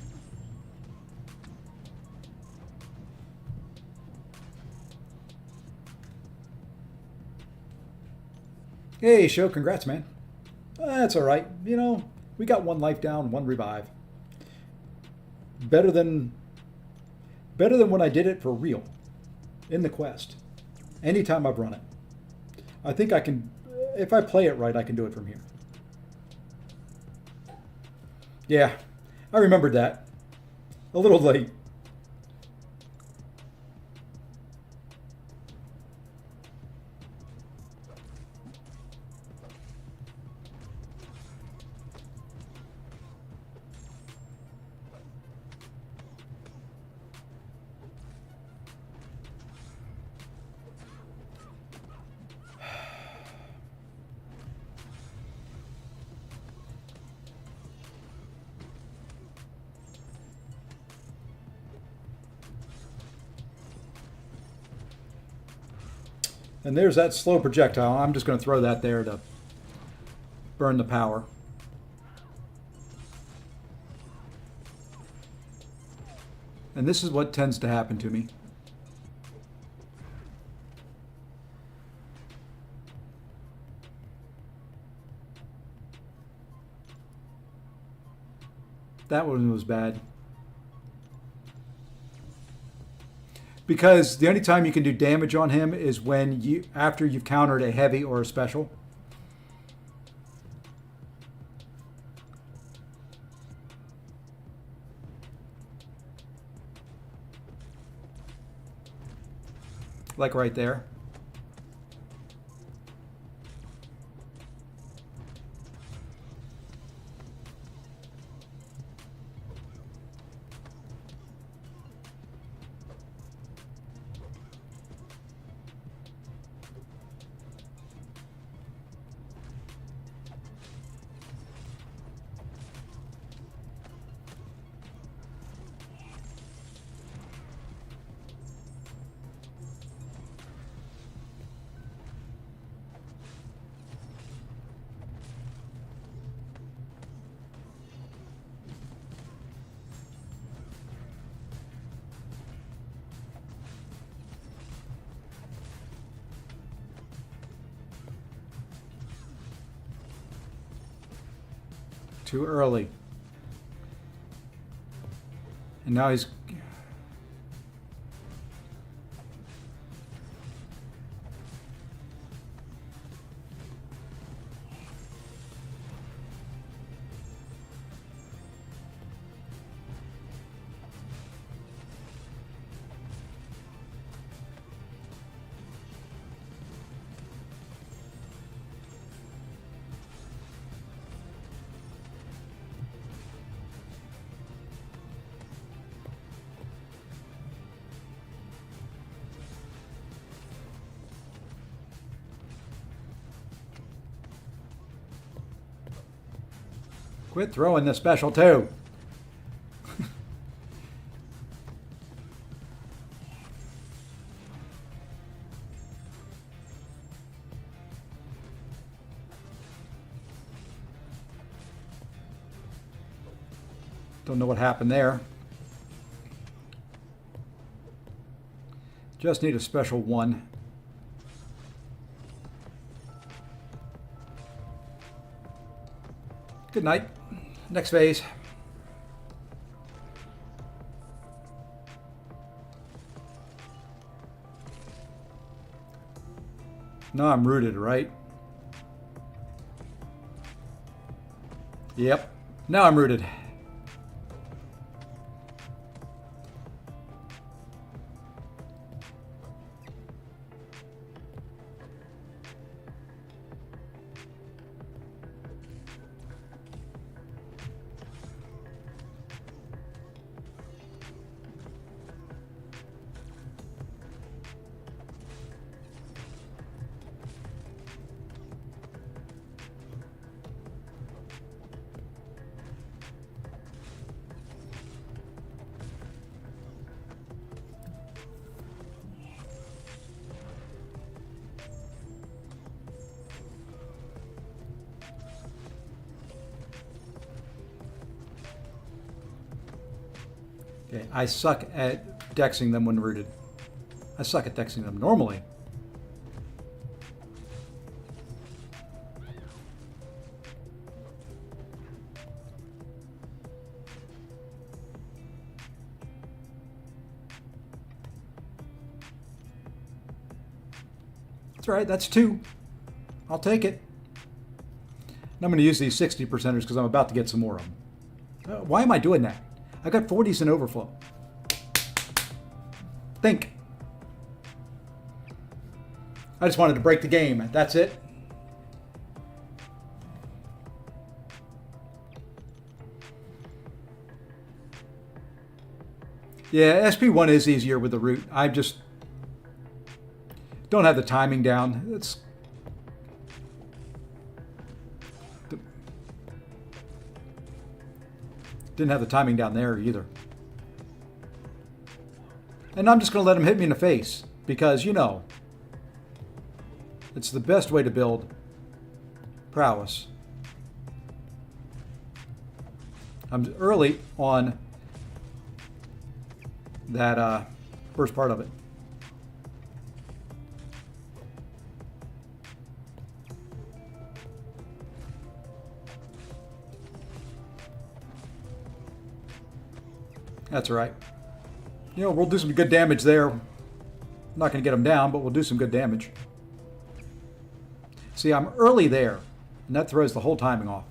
Hey, show. Congrats, man. That's all right. You know, we got 1 life down, 1 revive. Better than when I did it for real in the quest. Anytime I've run it. I think I can, if I play it right, I can do it from here. Yeah, I remembered that. A little late. And there's that slow projectile. I'm just going to throw that there to burn the power. And this is what tends to happen to me. That one was bad. Because the only time you can do damage on him is when after you've countered a heavy or a special. Like right there. Too early. And now he's... Quit throwing the special too. Don't know what happened there. Just need a special 1. Good night. Next phase. No, I'm rooted, right? Yep. Now I'm rooted. Okay, I suck at dexing them when rooted. I suck at dexing them normally. That's right, that's 2. I'll take it. And I'm going to use these 60 percenters because I'm about to get some more of them. Why am I doing that? I got 40s in overflow. Think. I just wanted to break the game. That's it. Yeah, SP1 is easier with the root. I just don't have the timing down. Didn't have the timing down there either. And I'm just going to let him hit me in the face because, you know, it's the best way to build prowess. I'm early on that first part of it. That's all right. You know, we'll do some good damage there. I'm not going to get them down, but we'll do some good damage. See, I'm early there, and that throws the whole timing off.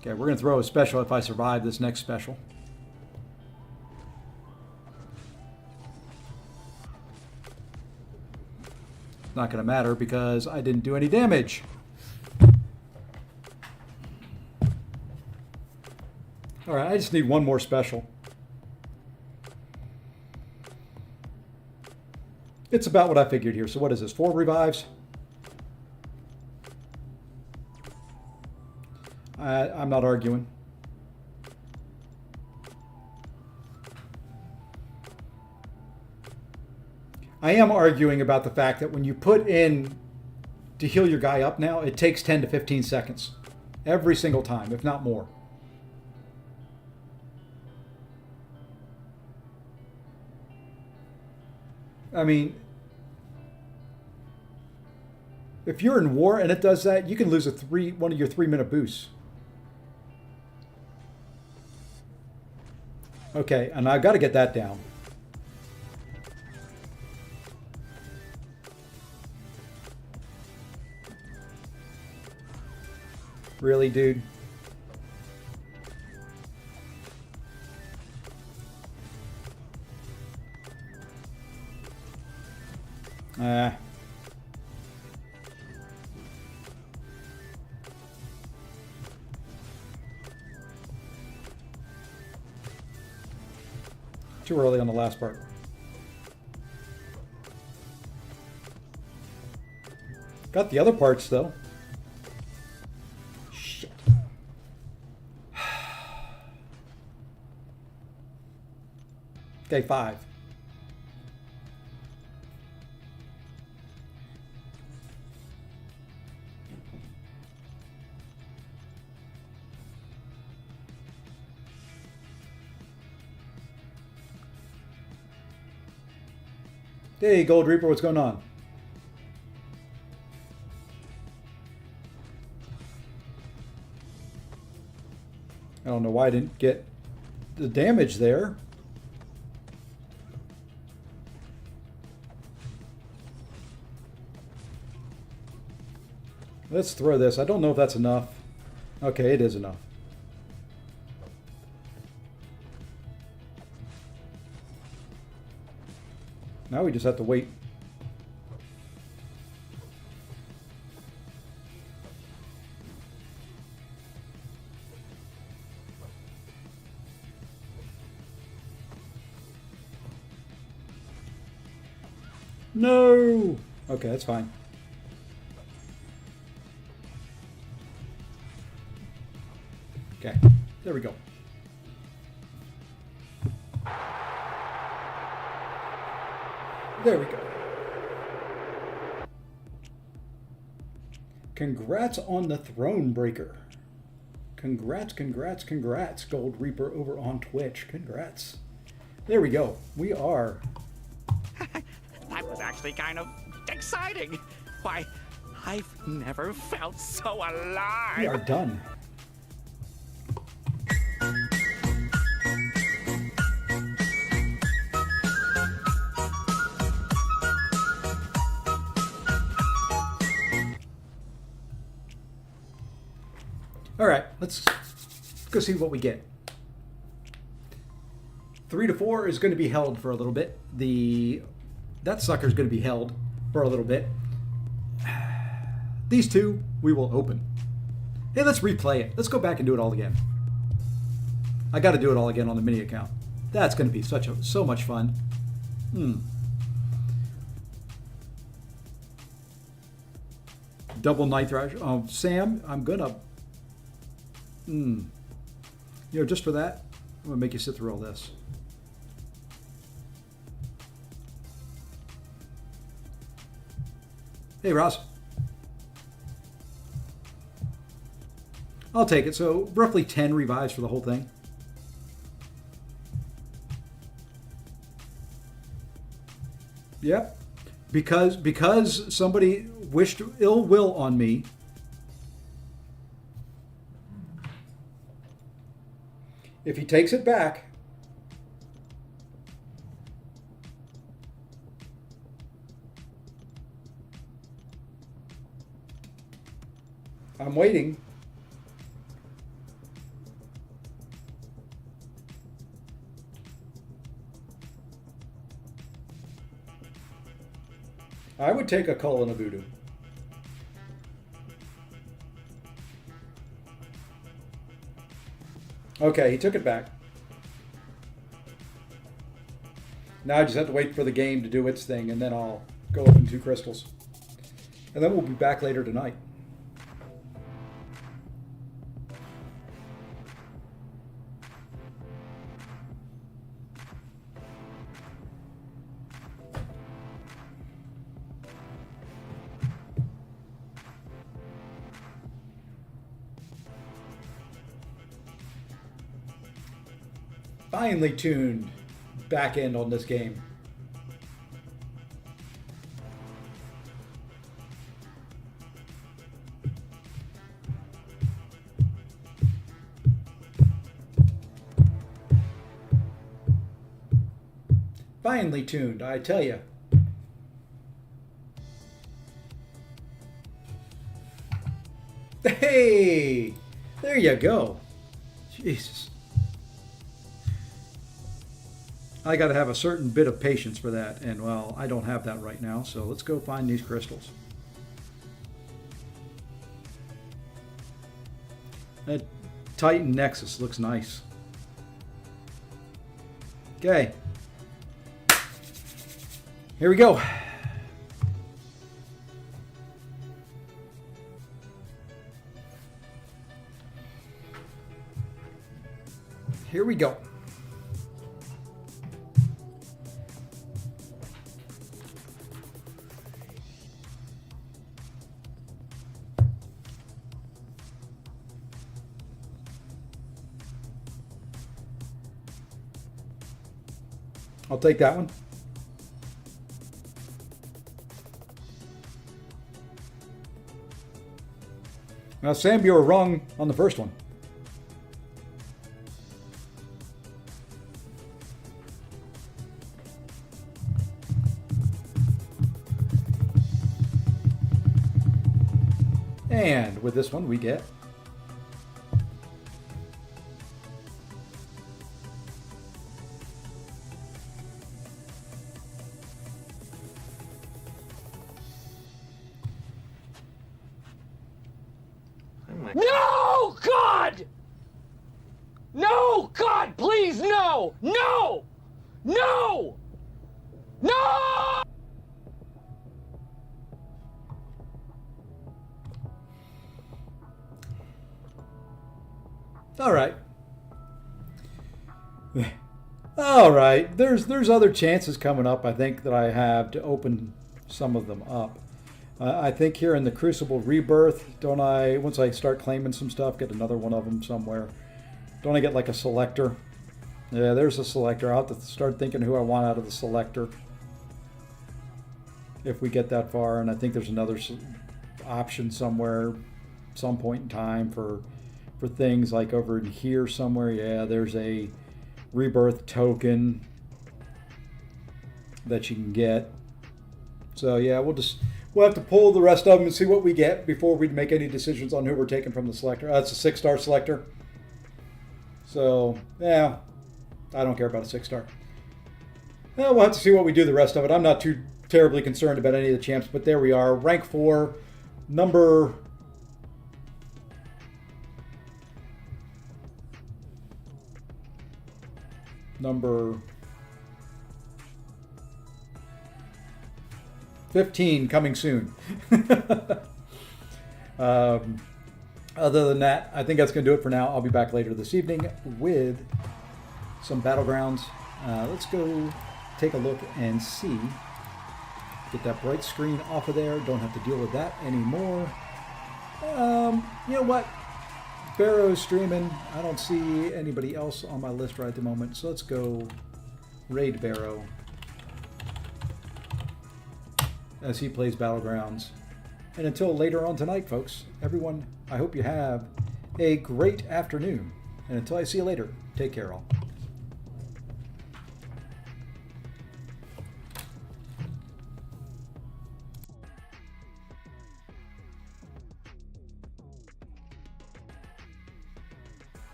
Okay, we're going to throw a special if I survive this next special. Not going to matter because I didn't do any damage. All right, I just need one more special. It's about what I figured here. So what is this? 4 revives? I'm not arguing. I am arguing about the fact that when you put in to heal your guy up now, it takes 10 to 15 seconds. Every single time, if not more. I mean, if you're in war and it does that, you can lose one of your 3-minute boosts. Okay, and I've got to get that down. Really, dude? Too early on the last part. Got the other parts, though. Shit. Okay, 5. Hey, Gold Reaper, what's going on? I don't know why I didn't get the damage there. Let's throw this. I don't know if that's enough. Okay, it is enough. Now we just have to wait. No! Okay, that's fine. Okay, there we go. There we go. Congrats on the Throne Breaker. Congrats, congrats, congrats, Gold Reaper over on Twitch. Congrats. There we go. We are. That was actually kind of exciting. Why, I've never felt so alive. We are done. All right, let's go see what we get. 3 to 4 is going to be held for a little bit. That sucker is going to be held for a little bit. These two we will open. Hey, let's replay it. Let's go back and do it all again. I got to do it all again on the mini account. That's going to be so much fun. Double Night Thrasher. Sam, I'm gonna. Just for that, I'm gonna make you sit through all this. Hey, Ross. I'll take it. So roughly 10 revives for the whole thing. Yep. Because somebody wished ill will on me. If he takes it back, I'm waiting. I would take a Cull and a Voodoo. Okay, he took it back. Now I just have to wait for the game to do its thing, and then I'll go open 2 crystals. And then we'll be back later tonight. Finely tuned back end on this game. Finely tuned, I tell you. Hey, there you go. Jesus. I got to have a certain bit of patience for that, and well, I don't have that right now, so let's go find these crystals. That Titan Nexus looks nice. Okay. Here we go. Here we go. I'll take that one. Now, Sam, you were wrong on the first one. And with this one, we get No, God! No, God, please, no! No! No! No! all right. All right, there's other chances coming up. I think that I have to open some of them up. I think here in the Crucible Rebirth, don't I? Once I start claiming some stuff, get another one of them somewhere. Don't I get like a selector? Yeah, there's a selector. I'll have to start thinking who I want out of the selector if we get that far. And I think there's another option somewhere, some point in time for things like over in here somewhere. Yeah, there's a Rebirth token that you can get. So yeah, we'll have to pull the rest of them and see what we get before we make any decisions on who we're taking from the selector. That's a 6-star selector. So yeah, I don't care about a 6-star. Well, we'll have to see what we do the rest of it. I'm not too terribly concerned about any of the champs, but there we are. Rank 4, number... Number 15 coming soon. Other than that, I think that's going to do it for now. I'll be back later this evening with some Battlegrounds. Let's go take a look and see. Get that bright screen off of there. Don't have to deal with that anymore. You know what? Barrow's streaming. I don't see anybody else on my list right at the moment. So let's go raid Barrow as he plays Battlegrounds. And until later on tonight, folks, everyone, I hope you have a great afternoon. And until I see you later, take care all.